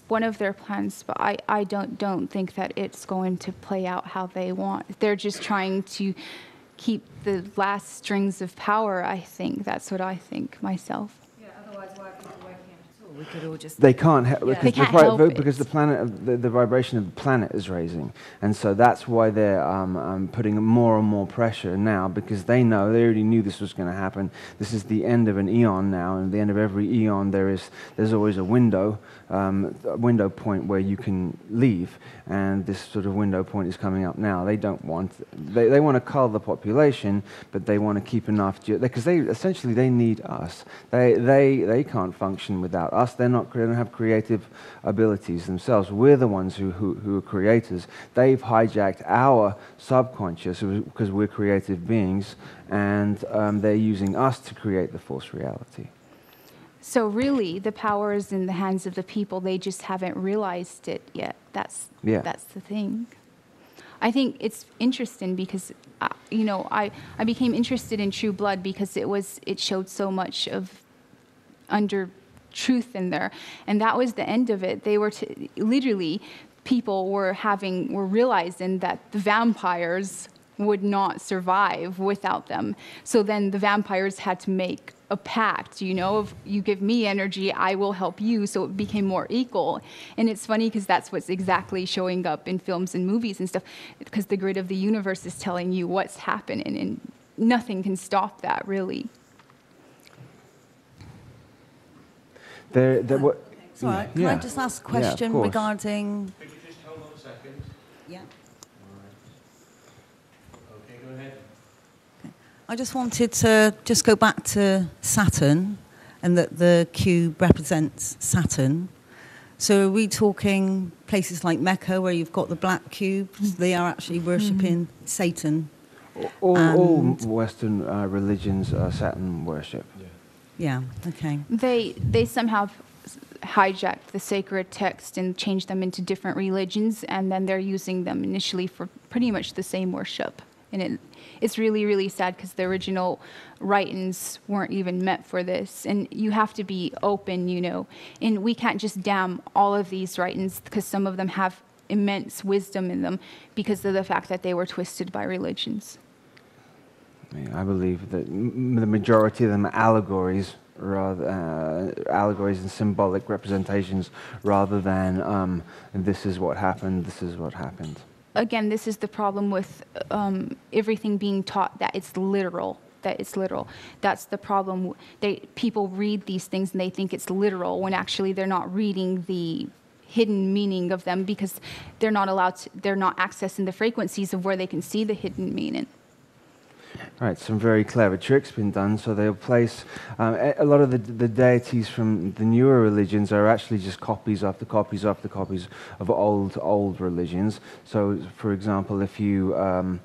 S4: one of their plans, but I don't think that it's going to play out how they want. They're just trying to keep the last strings of power, I think. That's what I think myself.
S7: Yeah, otherwise why are people waking up at all? We could all just...
S3: They can't,
S4: They can't help it.
S3: because the planet, the vibration of the planet is raising, and so that's why they're putting more and more pressure now, because they know, they already knew this was going to happen. This is the end of an eon now, and at the end of every eon there's always a window point where you can leave, and this sort of window point is coming up now. They don't want, they want to cull the population, but they want to keep enough, because they need us. They can't function without us. They don't have creative abilities themselves. We're the ones who are creators. They've hijacked our subconscious because we're creative beings, and they're using us to create the false reality.
S4: So really, the power is in the hands of the people. They just haven't realized it yet. That's the thing. I think it's interesting because, I became interested in True Blood because it showed so much of under truth in there, and that was the end of it. They were literally, people were realizing that the vampires would not survive without them. So then the vampires had to make a pact, if you give me energy, I will help you. So it became more equal. And it's funny because that's what's exactly showing up in films and movies and stuff, because the grid of the universe is telling you what's happening, and nothing can stop that, really.
S8: Sorry, can I just ask a question regarding...
S5: Could you just hold on a second?
S8: Yeah.
S5: Okay, go ahead.
S8: I just wanted to just go back to Saturn, and that the cube represents Saturn. So are we talking places like Mecca where you've got the black cubes? They are actually worshipping Satan.
S3: All Western religions are Saturn worship.
S8: Yeah, okay.
S4: They somehow hijacked the sacred text and changed them into different religions, and then they're using them initially for pretty much the same worship. And it's really, really sad because the original writings weren't even meant for this. And you have to be open, and we can't just damn all of these writings because some of them have immense wisdom in them because of the fact that they were twisted by religions.
S3: I believe that the majority of them are allegories, allegories and symbolic representations, rather than this is what happened, this is what happened.
S4: Again, this is the problem with everything being taught that it's literal. That's the problem. People read these things and they think it's literal when actually they're not reading the hidden meaning of them because they're not accessing the frequencies of where they can see the hidden meaning.
S3: Right, some very clever tricks been done. So they'll place a lot of the deities from the newer religions are actually just copies after copies after copies of old religions. So, for example, if you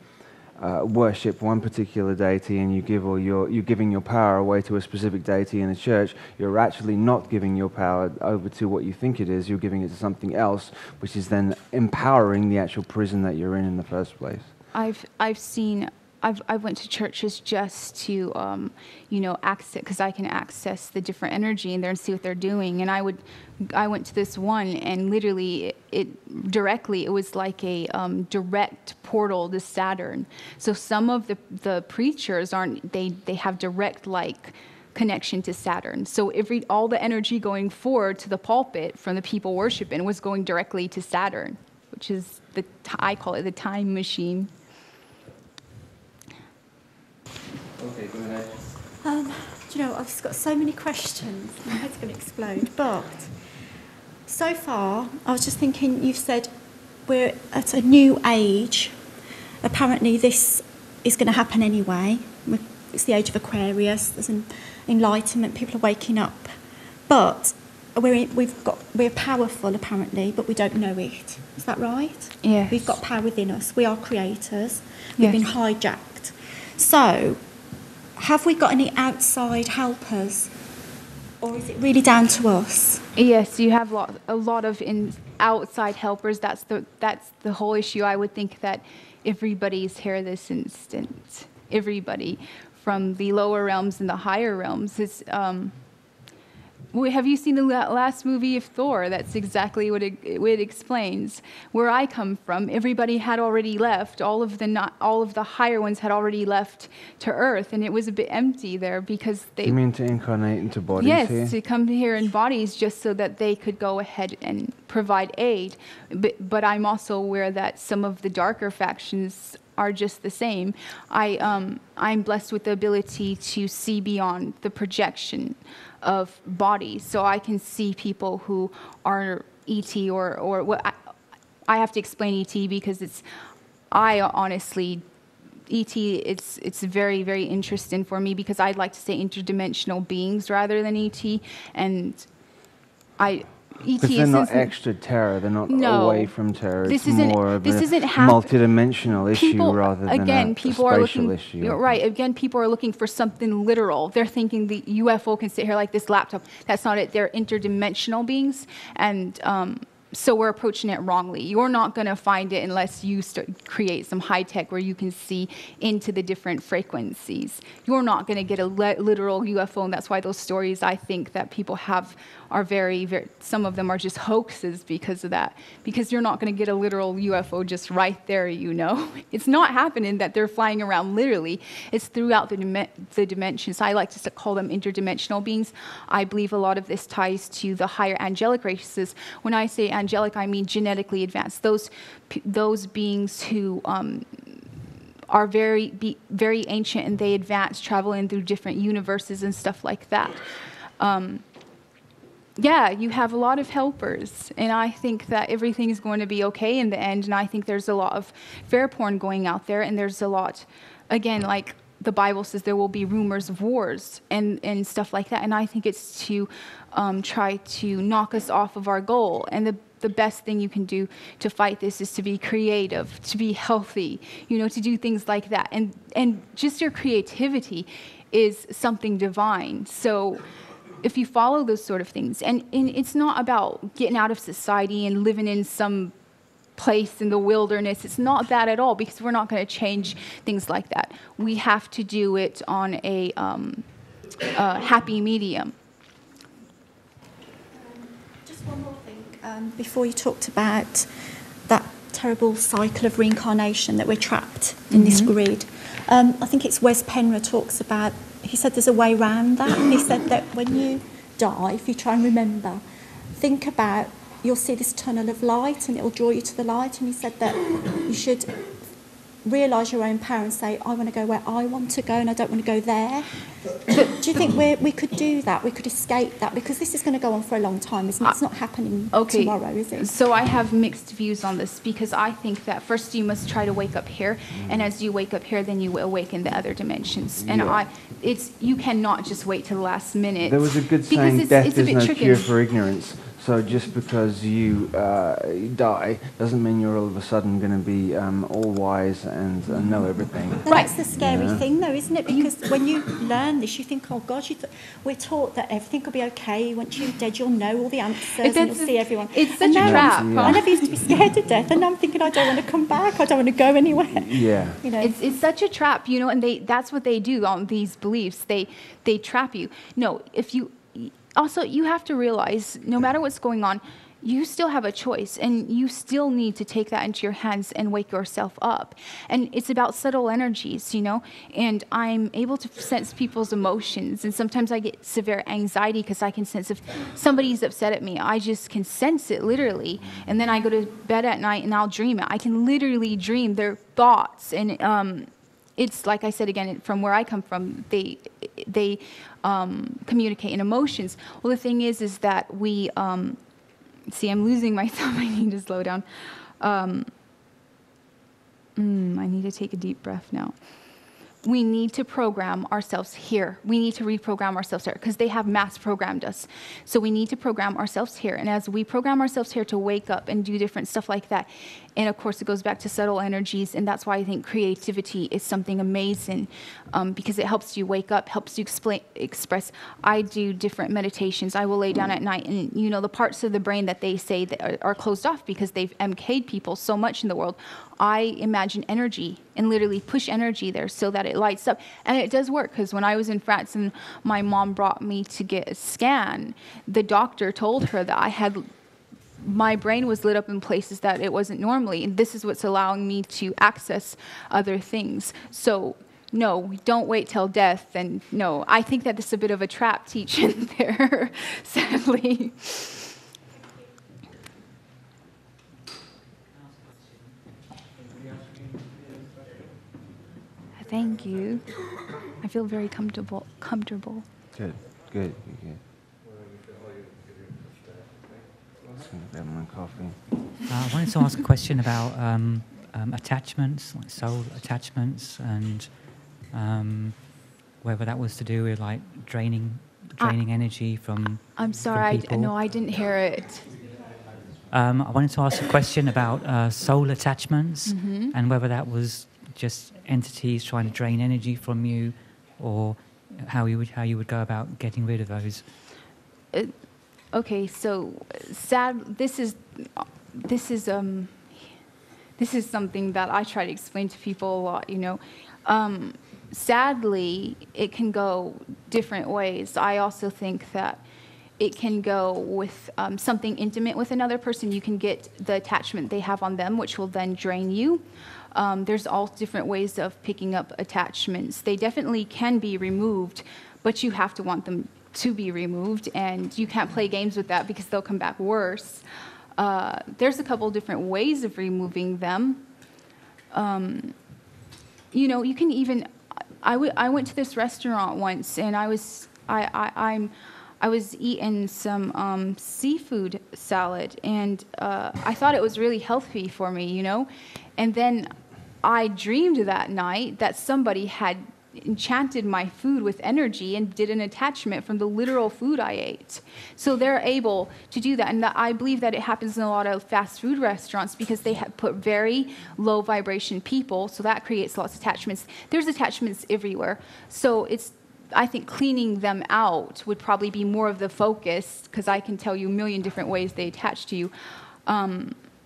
S3: worship one particular deity and you're giving your power away to a specific deity in a church, you're actually not giving your power over to what you think it is. You're giving it to something else, which is then empowering the actual prison that you're in the first place.
S4: I went to churches just to, access, because I can access the different energy in there and see what they're doing. And I went to this one, and literally, it was like a direct portal to Saturn. So some of the preachers they have direct connection to Saturn. So all the energy going forward to the pulpit from the people worshiping was going directly to Saturn, which is I call it the time machine.
S3: Okay, go ahead.
S9: Do you know, I've just got so many questions. My head's going to explode. But so far, I was just thinking, you've said we're at a new age. Apparently, this is going to happen anyway. It's the age of Aquarius. There's an enlightenment. People are waking up. But we're powerful, apparently, but we don't know it. Is that right?
S4: Yes.
S9: We've got power within us. We are creators. We've been hijacked. So, have we got any outside helpers, or is it really down to us?
S4: Yes, you have a lot of outside helpers. That's the whole issue. I would think that everybody's here this instant. Everybody, from the lower realms and the higher realms, is. Have you seen the last movie of Thor? That's exactly what it explains. Where I come from, everybody had already left. All of the higher ones had already left to Earth, and it was a bit empty there because they.
S3: You mean to incarnate into bodies
S4: yes,
S3: here?
S4: Yes, to come here in bodies just so that they could go ahead and provide aid. But I'm also aware that some of the darker factions are just the same. I'm blessed with the ability to see beyond the projection of bodies, so I can see people who are ET or what I have to explain ET because honestly ET it's very, very interesting for me because I'd like to say interdimensional beings rather than ET, and ET
S3: because they're not extra terror, they're not away from terror.
S4: This
S3: it's more of a multidimensional issue rather than a spatial issue.
S4: Right, again, people are looking for something literal. They're thinking the UFO can sit here like this laptop. That's not it. They're interdimensional beings, and so we're approaching it wrongly. You're not going to find it unless you create some high tech where you can see into the different frequencies. You're not going to get a literal UFO, and that's why those stories I think that people have are very, very, some of them are just hoaxes because of that. Because you're not going to get a literal UFO just right there, you know. It's not happening that they're flying around literally. It's throughout the dimensions. I like to call them interdimensional beings. I believe a lot of this ties to the higher angelic races. When I say angelic, I mean genetically advanced. Those beings who are very ancient and they advance, traveling through different universes and stuff like that. Yeah, you have a lot of helpers, and I think that everything is going to be okay in the end, and I think there's a lot of fair porn going out there, and there's a lot, again, like the Bible says, there will be rumors of wars and stuff like that, and I think it's to try to knock us off of our goal, and the best thing you can do to fight this is to be creative, to be healthy, you know, to do things like that, and just your creativity is something divine, so if you follow those sort of things, and it's not about getting out of society and living in some place in the wilderness. It's not that at all, because we're not going to change things like that. We have to do it on a happy medium.
S9: Just one more thing. Before you talked about that terrible cycle of reincarnation that we're trapped in this grid, I think it's Wes Penra talks about. He said there's a way around that. He said that when you die, if you try and remember, think about, you'll see this tunnel of light and it'll draw you to the light. And he said that you should realise your own power and say, I want to go where I want to go and I don't want to go there. Do you think we could do that? We could escape that? Because this is going to go on for a long time, isn't it? It's not happening tomorrow, is it?
S4: So I have mixed views on this, because I think that first you must try to wake up here, and as you wake up here, then you awaken the other dimensions. And you cannot just wait till the last minute.
S3: There was a good saying, death is no cure for ignorance. So just because you die doesn't mean you're all of a sudden going to be all wise and know everything.
S9: That's the scary thing, though, isn't it? Because when you learn this, you think, oh, God, we're taught that everything will be okay. Once you're dead, you'll know all the answers and you'll see everyone.
S4: It's such a trap.
S9: I never used to be scared to death, and now I'm thinking I don't want to come back. I don't want to go anywhere.
S3: Yeah.
S4: You know, it's such a trap, you know, and that's what they do on these beliefs. They trap you. No, if you... Also, you have to realize, no matter what's going on, you still have a choice, and you still need to take that into your hands and wake yourself up. And it's about subtle energies, and I'm able to sense people's emotions. And sometimes I get severe anxiety because I can sense if somebody's upset at me. I just can sense it literally. And then I go to bed at night and I'll dream it. I can literally dream their thoughts. And it's like I said again, from where I come from, they communicate in emotions. Well, the thing is that we... See, I'm losing myself. I need to slow down. I need to take a deep breath now. We need to program ourselves here. We need to reprogram ourselves here because they have mass programmed us. So we need to program ourselves here. And as we program ourselves here to wake up and do different stuff like that, and of course it goes back to subtle energies, and that's why I think creativity is something amazing because it helps you wake up, helps you express. I do different meditations. I will lay down at night, and the parts of the brain that they say that are closed off because they've MK'd people so much in the world, I imagine energy and literally push energy there so that it lights up. And it does work, because when I was in France and my mom brought me to get a scan, the doctor told her that my brain was lit up in places that it wasn't normally. And this is what's allowing me to access other things. So no, don't wait till death. And no, I think that this is a bit of a trap teaching there, sadly. Thank you. I feel very comfortable.
S3: Good. Just gonna grab my coffee.
S10: I wanted to ask a question about attachments, like soul attachments, and whether that was to do with like draining energy from.
S4: I'm sorry,
S10: from
S4: I didn't hear it.
S10: I wanted to ask a question about soul attachments, and whether that was just entities trying to drain energy from you, or how you would go about getting rid of those.
S4: Okay, so this is something that I try to explain to people a lot. Sadly, it can go different ways. I also think that it can go with something intimate with another person. You can get the attachment they have on them, which will then drain you. There's all different ways of picking up attachments. They definitely can be removed, but you have to want them to be removed, and you can't play games with that because they'll come back worse. There's a couple different ways of removing them. You can even... I went to this restaurant once, and I was eating some seafood salad, and I thought it was really healthy for me, And then I dreamed that night that somebody had enchanted my food with energy and did an attachment from the literal food I ate. So they're able to do that. And I believe that it happens in a lot of fast food restaurants because they have put very low vibration people, so that creates lots of attachments. There's attachments everywhere. So I think cleaning them out would probably be more of the focus, because I can tell you a million different ways they attach to you.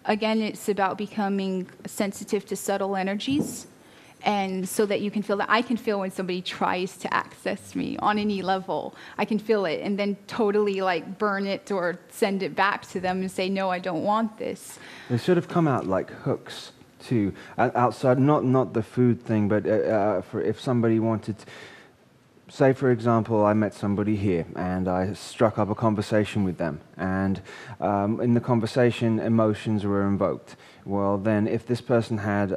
S4: Again, it's about becoming sensitive to subtle energies, and so that you can feel that. I can feel when somebody tries to access me on any level. I can feel it, and then totally like burn it or send it back to them and say, no, I don't want this.
S3: They sort of come out like hooks too, outside, not the food thing, but for if somebody wanted... Say, for example, I met somebody here and I struck up a conversation with them, and in the conversation, emotions were invoked. Well, then, if this person had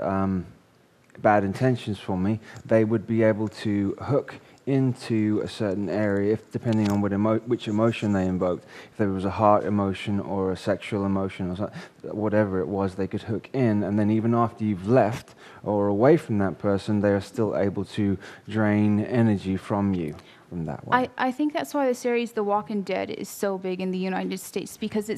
S3: bad intentions for me, they would be able to hook into a certain area, depending on which emotion they invoked. If there was a heart emotion or a sexual emotion or whatever it was, they could hook in, and then even after you've left or away from that person, they are still able to drain energy from you from that way.
S4: I think that's why the series The Walking Dead is so big in the United States, because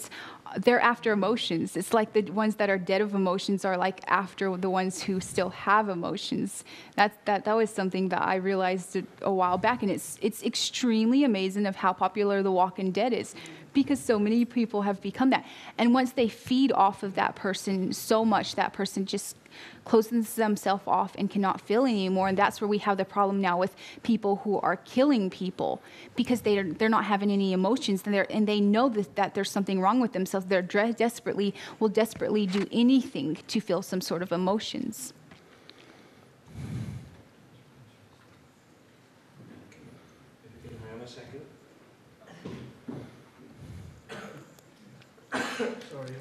S4: they're after emotions. It's like the ones that are dead of emotions are like after the ones who still have emotions. That was something that I realized a while back, and it's extremely amazing of how popular The Walking Dead is, because so many people have become that. And once they feed off of that person so much, that person just closes themselves off and cannot feel anymore. And that's where we have the problem now with people who are killing people, because they're not having any emotions, and they know that there's something wrong with themselves. themselves. They're will desperately do anything to feel some sort of emotions.
S11: Sorry.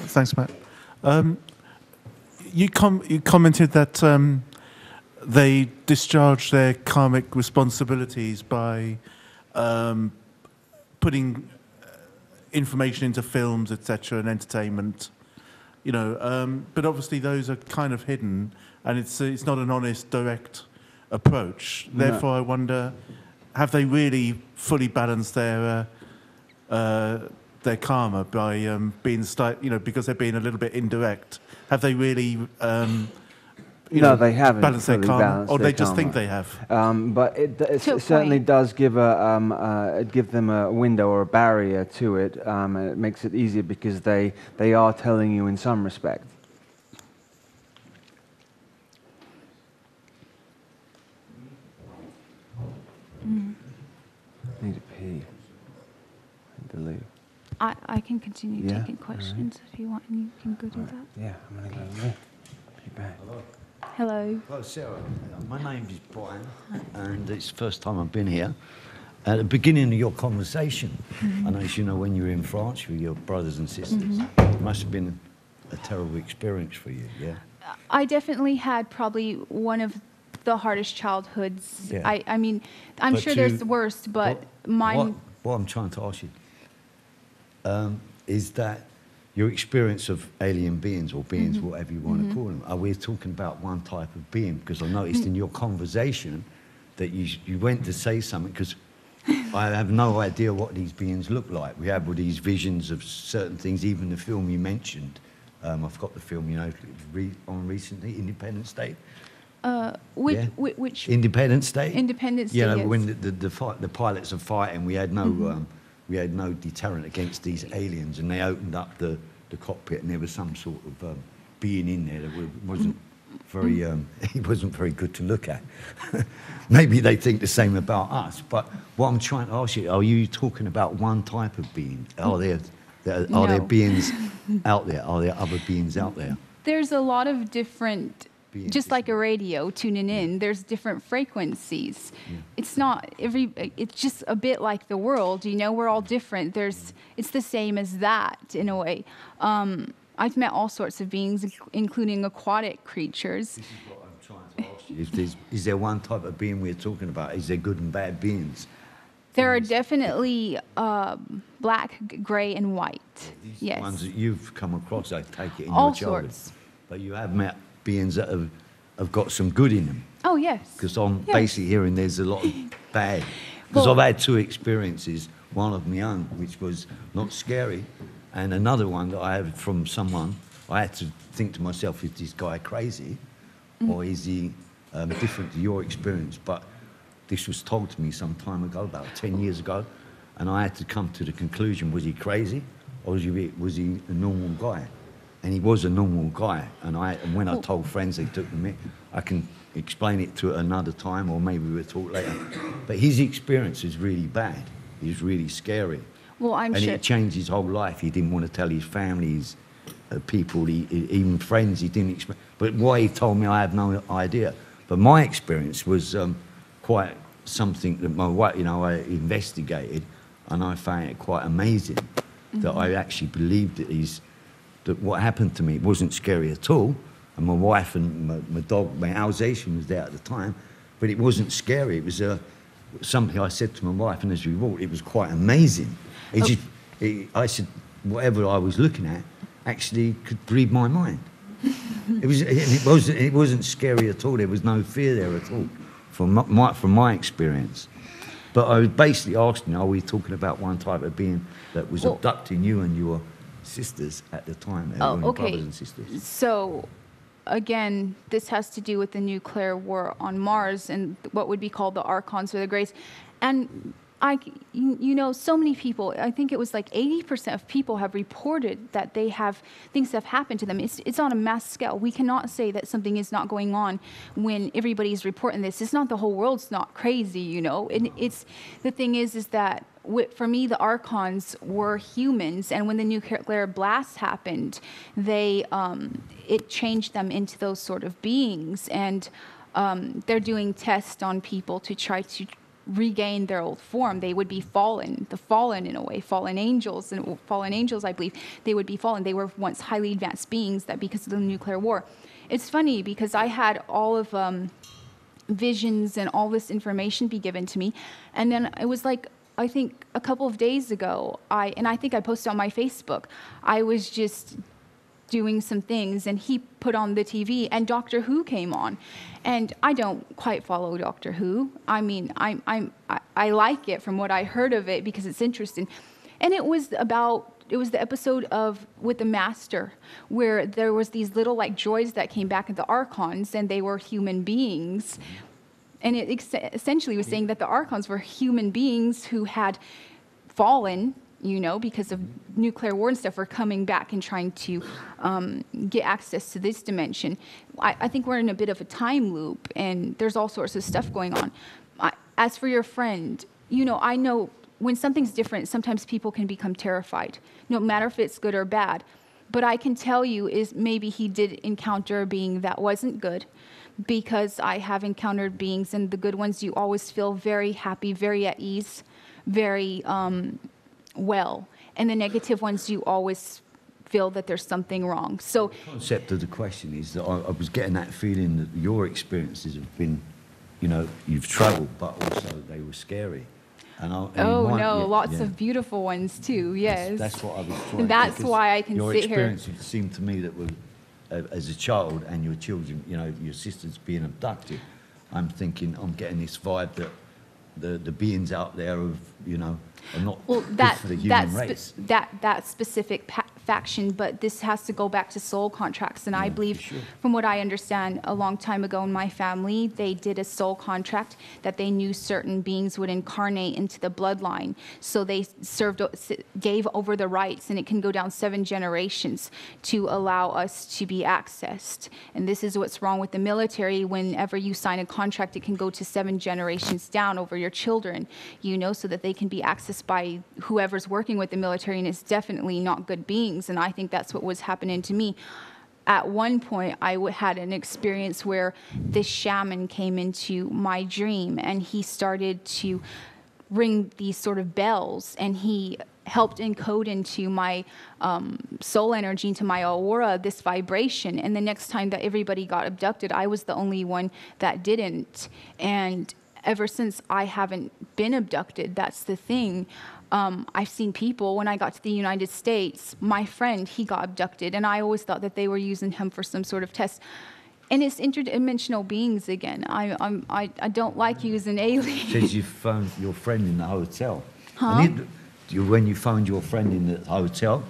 S11: Thanks, Matt. You commented that they discharge their karmic responsibilities by putting information into films, etc., and entertainment. You know, but obviously those are kind of hidden, and it's not an honest, direct approach.
S3: No.
S11: Therefore, I wonder, have they really fully balanced their karma by being, because they're being a little bit indirect? Have they really,
S3: they haven't
S11: balanced their
S3: fully
S11: karma,
S3: balanced
S11: or
S3: their
S11: they just think
S3: karma.
S11: they have?
S3: But it certainly does give give them a window or a barrier to it, and it makes it easier because they are telling you in some respect. I need to pee. I need to leave.
S4: I can continue taking questions if you want, and you can go do that.
S3: Yeah, I'm going to go leave. Be back.
S4: Hello.
S12: Hello, Sarah. My name is Brian, and it's the first time I've been here. At the beginning of your conversation, and as you know, when you were in France with your brothers and sisters, it must have been a terrible experience for you, yeah?
S4: I definitely had probably one of the hardest childhoods.
S12: Yeah.
S4: I mean, I'm sure there's worse, but mine...
S12: What I'm trying to ask you is that your experience of alien beings, or beings, whatever you want to call them, are we talking about one type of being? Because I noticed in your conversation that you went to say something, because I have no idea what these beings look like. We have all these visions of certain things, even the film you mentioned. I've got the film, on recently, Independence Day.
S4: Which
S12: Independence Day?
S4: Independence Day,
S12: yes.
S4: yes.
S12: When the pilots are fighting, we had no deterrent against these aliens, and they opened up the cockpit, and there was some sort of being in there that wasn't very he wasn't very good to look at. Maybe they think the same about us, but what I'm trying to ask you, are you talking about one type of being? Are there beings out there? Are there other beings out there?
S4: There's a lot of different, just like a radio tuning in, there's different frequencies. It's not it's just a bit like the world, we're all different. It's the same as that in a way. I've met all sorts of beings, including aquatic creatures.
S12: This is what I'm trying to ask you. Is there one type of being we're talking about? Is there good and bad beings?
S4: There are definitely black, gray, and white.
S12: These
S4: yes.
S12: ones that you've come across, I take it, in
S4: all
S12: your childhood.
S4: Sorts.
S12: But you have met beings that have got some good in them.
S4: Oh, yes.
S12: Because I'm basically hearing there's a lot of bad. Because I've had two experiences, one of my own, which was not scary, and another one that I had from someone. I had to think to myself, is this guy crazy? Or is he different to your experience? But this was told to me some time ago, about 10 years ago, and I had to come to the conclusion, was he crazy, or was he a normal guy? And he was a normal guy, and when I told friends, they took me. I can explain it to another time, or maybe we'll talk later. But his experience is really bad. It was really scary.
S4: Well, and
S12: it changed his whole life. He didn't want to tell his families, people, even friends. He didn't. But why he told me, I have no idea. But my experience was quite something that my wife, I investigated, and I found it quite amazing that I actually believed that what happened to me wasn't scary at all. And my wife and my dog, my Alsatian, was there at the time, but it wasn't scary. It was something I said to my wife, and as we walked, it was quite amazing. I said, whatever I was looking at actually could read my mind. It wasn't scary at all. There was no fear there at all, from my experience. But I was basically asking, are we talking about one type of being that was abducting you and your sisters at the time? Your brothers and sisters?
S4: So, again, this has to do with the nuclear war on Mars and what would be called the Archons or the Greys. And you know, so many people, I think it was like 80% of people have reported that they have, things have happened to them. It's on a mass scale. We cannot say that something is not going on when everybody's reporting this. It's not the whole world's not crazy, you know. And the thing is that for me, the Archons were humans, and when the nuclear blast happened, it changed them into those sort of beings, and they're doing tests on people to try to regain their old form. They would be fallen in a way, fallen angels, I believe, they would be fallen. They were once highly advanced beings that because of the nuclear war. It's funny because I had all of visions and all this information be given to me, and then it was like, I think a couple of days ago, I think I posted on my Facebook, I was just doing some things, and he put on the TV, and Doctor Who came on. And I don't quite follow Doctor Who. I mean, I like it from what I heard of it because it's interesting. And it was the episode with the Master, where there was these little like droids that came back at the Archons, and they were human beings. And it essentially was saying that the Archons were human beings who had fallen, you know, because of nuclear war and stuff, were coming back and trying to get access to this dimension. I think we're in a bit of a time loop, and there's all sorts of stuff going on. As for your friend, you know, I know when something's different, sometimes people can become terrified, no matter if it's good or bad. But I can tell you is maybe he did encounter a being that wasn't good, because I have encountered beings, and the good ones you always feel very happy, very at ease, very well. And the negative ones you always feel that there's something wrong. So
S12: the concept of the question is that I was getting that feeling that your experiences have been, you know, you've travelled, but also they were scary.
S4: Lots of beautiful ones too. Yes,
S12: that's what I was trying.
S4: That's why I can sit here.
S12: Your experiences seemed to me that were, as a child and your children, you know, your sisters being abducted. I'm thinking, I'm getting this vibe that the beings out there of, you know, are not good for the human race.
S4: That specific faction, but this has to go back to soul contracts. And I believe, from what I understand, a long time ago in my family, they did a soul contract that they knew certain beings would incarnate into the bloodline. So they gave over the rights, and it can go down 7 generations to allow us to be accessed. And this is what's wrong with the military. Whenever you sign a contract, it can go to 7 generations down over your children, you know, so that they can be accessed by whoever's working with the military, and it's definitely not good beings. And I think that's what was happening to me. At one point, I had an experience where this shaman came into my dream, and he started to ring these sort of bells, and he helped encode into my soul energy, into my aura, this vibration. And the next time that everybody got abducted, I was the only one that didn't. And ever since, I haven't been abducted. That's the thing. I've seen people, when I got to the United States, my friend, he got abducted, and I always thought that they were using him for some sort of test. And it's interdimensional beings again. I don't like using aliens.
S12: Says you found your friend in the hotel.
S4: Huh?
S12: When you found your friend in the hotel,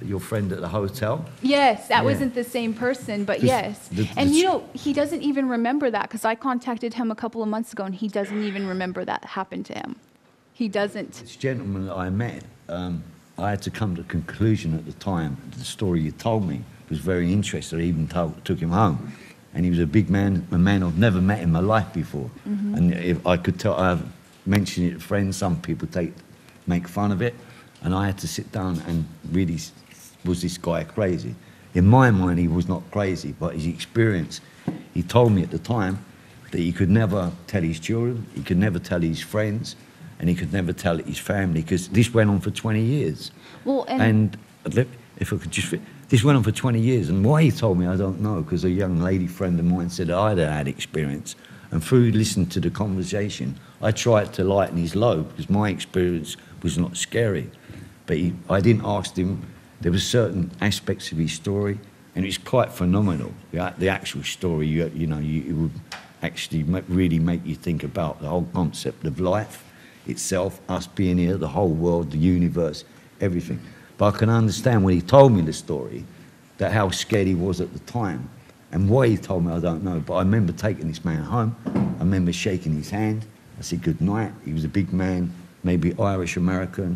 S12: your friend at the hotel?
S4: Yes, that wasn't the same person, but yes. And you know, he doesn't even remember that, because I contacted him a couple of months ago, and he doesn't even remember that happened to him. He doesn't.
S12: This gentleman that I met, I had to come to the conclusion at the time, the story you told me was very interesting. I even took him home. And he was a big man, a man I've never met in my life before. Mm-hmm. And if I could tell, I've mentioned it to friends, some people make fun of it. And I had to sit down and really, was this guy crazy? In my mind, he was not crazy, but his experience, he told me at the time that he could never tell his children, he could never tell his friends, and he could never tell his family, because this went on for 20 years.
S4: Well,
S12: and if I could just... This went on for 20 years, and why he told me, I don't know, because a young lady friend of mine said I'd had experience. And through listening to the conversation, I tried to lighten his load, because my experience was not scary. But I didn't ask him. There were certain aspects of his story, and it's quite phenomenal. The actual story, it would actually really make you think about the whole concept of life itself, us being here, the whole world, the universe, everything. But I can understand when he told me the story, that how scared he was at the time. And why he told me, I don't know. But I remember taking this man home. I remember shaking his hand. I said good night. He was a big man, maybe Irish American,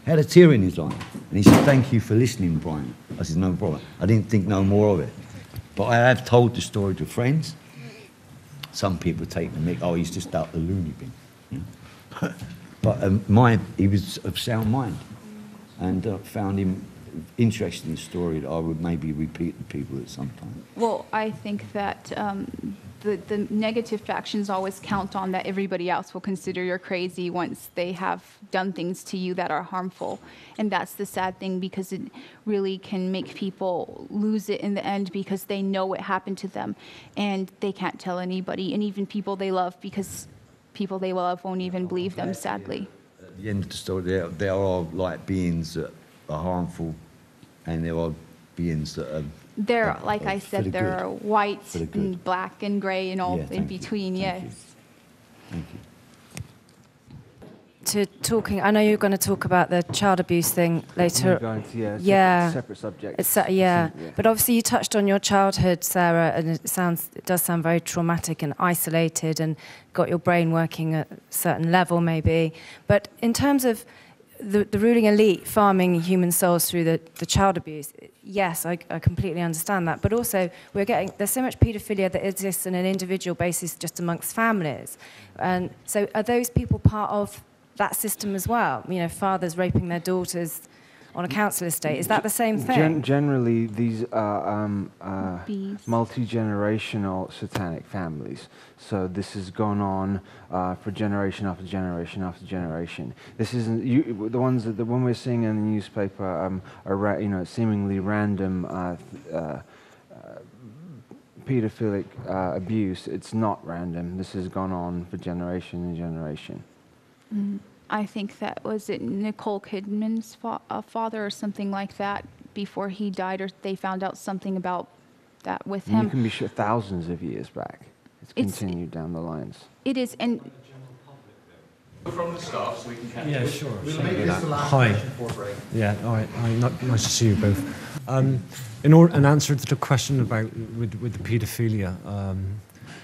S12: had a tear in his eye. And he said, "Thank you for listening, Brian." I said, "No problem." I didn't think no more of it. But I have told the story to friends. Some people take the mick, "Oh, he's just out the loony bin." Yeah. But he was of sound mind, and found him interesting story that I would maybe repeat to people at some time.
S4: Well, I think that the negative factions always count on that everybody else will consider you're crazy once they have done things to you that are harmful. And that's the sad thing, because it really can make people lose it in the end, because they know what happened to them and they can't tell anybody, and even people they love, because people they love won't even believe them, sadly.
S12: At the end of the story, there are like beings that are harmful, and there are beings that are...
S4: There, like I said, there are white and black and grey and all in between, yes.
S12: Thank you.
S7: To talking, I know you're going to talk about the child abuse thing later.
S3: We're going to, separate subjects.
S7: But obviously you touched on your childhood, Sarah, and it does sound very traumatic and isolated, and got your brain working at a certain level, maybe. But in terms of the ruling elite farming human souls through the child abuse, yes, I completely understand that. But also, there's so much paedophilia that exists on an individual basis just amongst families. And so are those people part of that system as well? You know, fathers raping their daughters on a council estate. Is that the same thing?
S3: Generally, these are multi-generational satanic families. So this has gone on for generation after generation after generation. This isn't the ones that when we're seeing in the newspaper are seemingly random paedophilic abuse. It's not random. This has gone on for generation and generation.
S4: I think that was it Nicole Kidman's father or something like that before he died, or they found out something about that with him.
S3: You can be sure thousands of years back. It's continued down the lines.
S4: It is, and
S13: from the start, so we can catch
S14: Yeah, sure.
S13: We'll make this the last
S14: Hi.
S13: question before break.
S14: Yeah, all right. Nice to see you both. In answer to the question about with the paedophilia,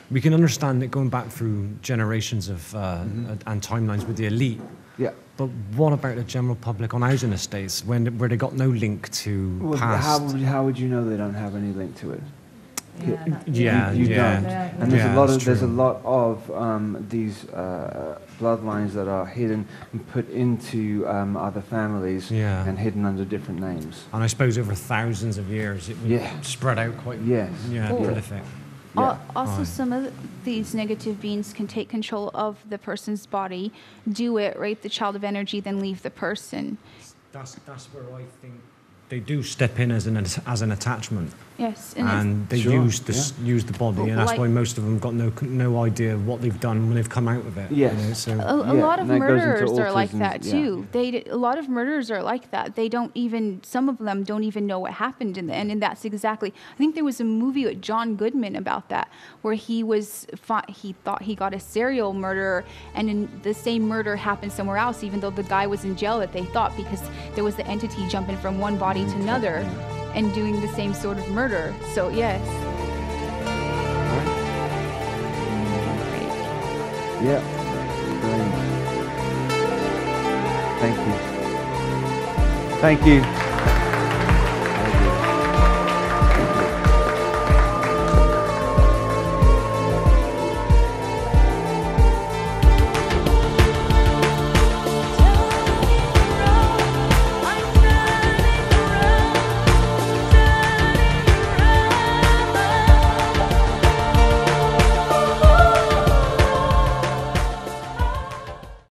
S14: we can understand it going back through generations of and timelines with the elite.
S3: Yeah.
S14: But what about the general public on housing estates where they got no link to past?
S3: How would you know they don't have any link to it?
S14: Yeah,
S3: you don't. And there's a lot of these bloodlines that are hidden and put into other families and hidden under different names.
S14: And I suppose over thousands of years it would spread out quite prolific.
S4: Also, some of these negative beings can take control of the person's body, do it, rape the child of energy, then leave the person.
S14: That's where I think they do step in as an attachment.
S4: Yes,
S14: and they use the body, and that's why most of them got no idea what they've done when they've come out of it.
S3: Yes.
S4: A lot of murderers are like that too. A lot of murderers are like that. They don't even, some of them don't even know what happened in the end, and that's exactly. I think there was a movie with John Goodman about that, where he thought he got a serial murderer, and in the same murder happened somewhere else, even though the guy was in jail that they thought, because there was the entity jumping from one body to another and doing the same sort of murder. So yes.
S3: Yeah. Brilliant. Thank you. Thank you.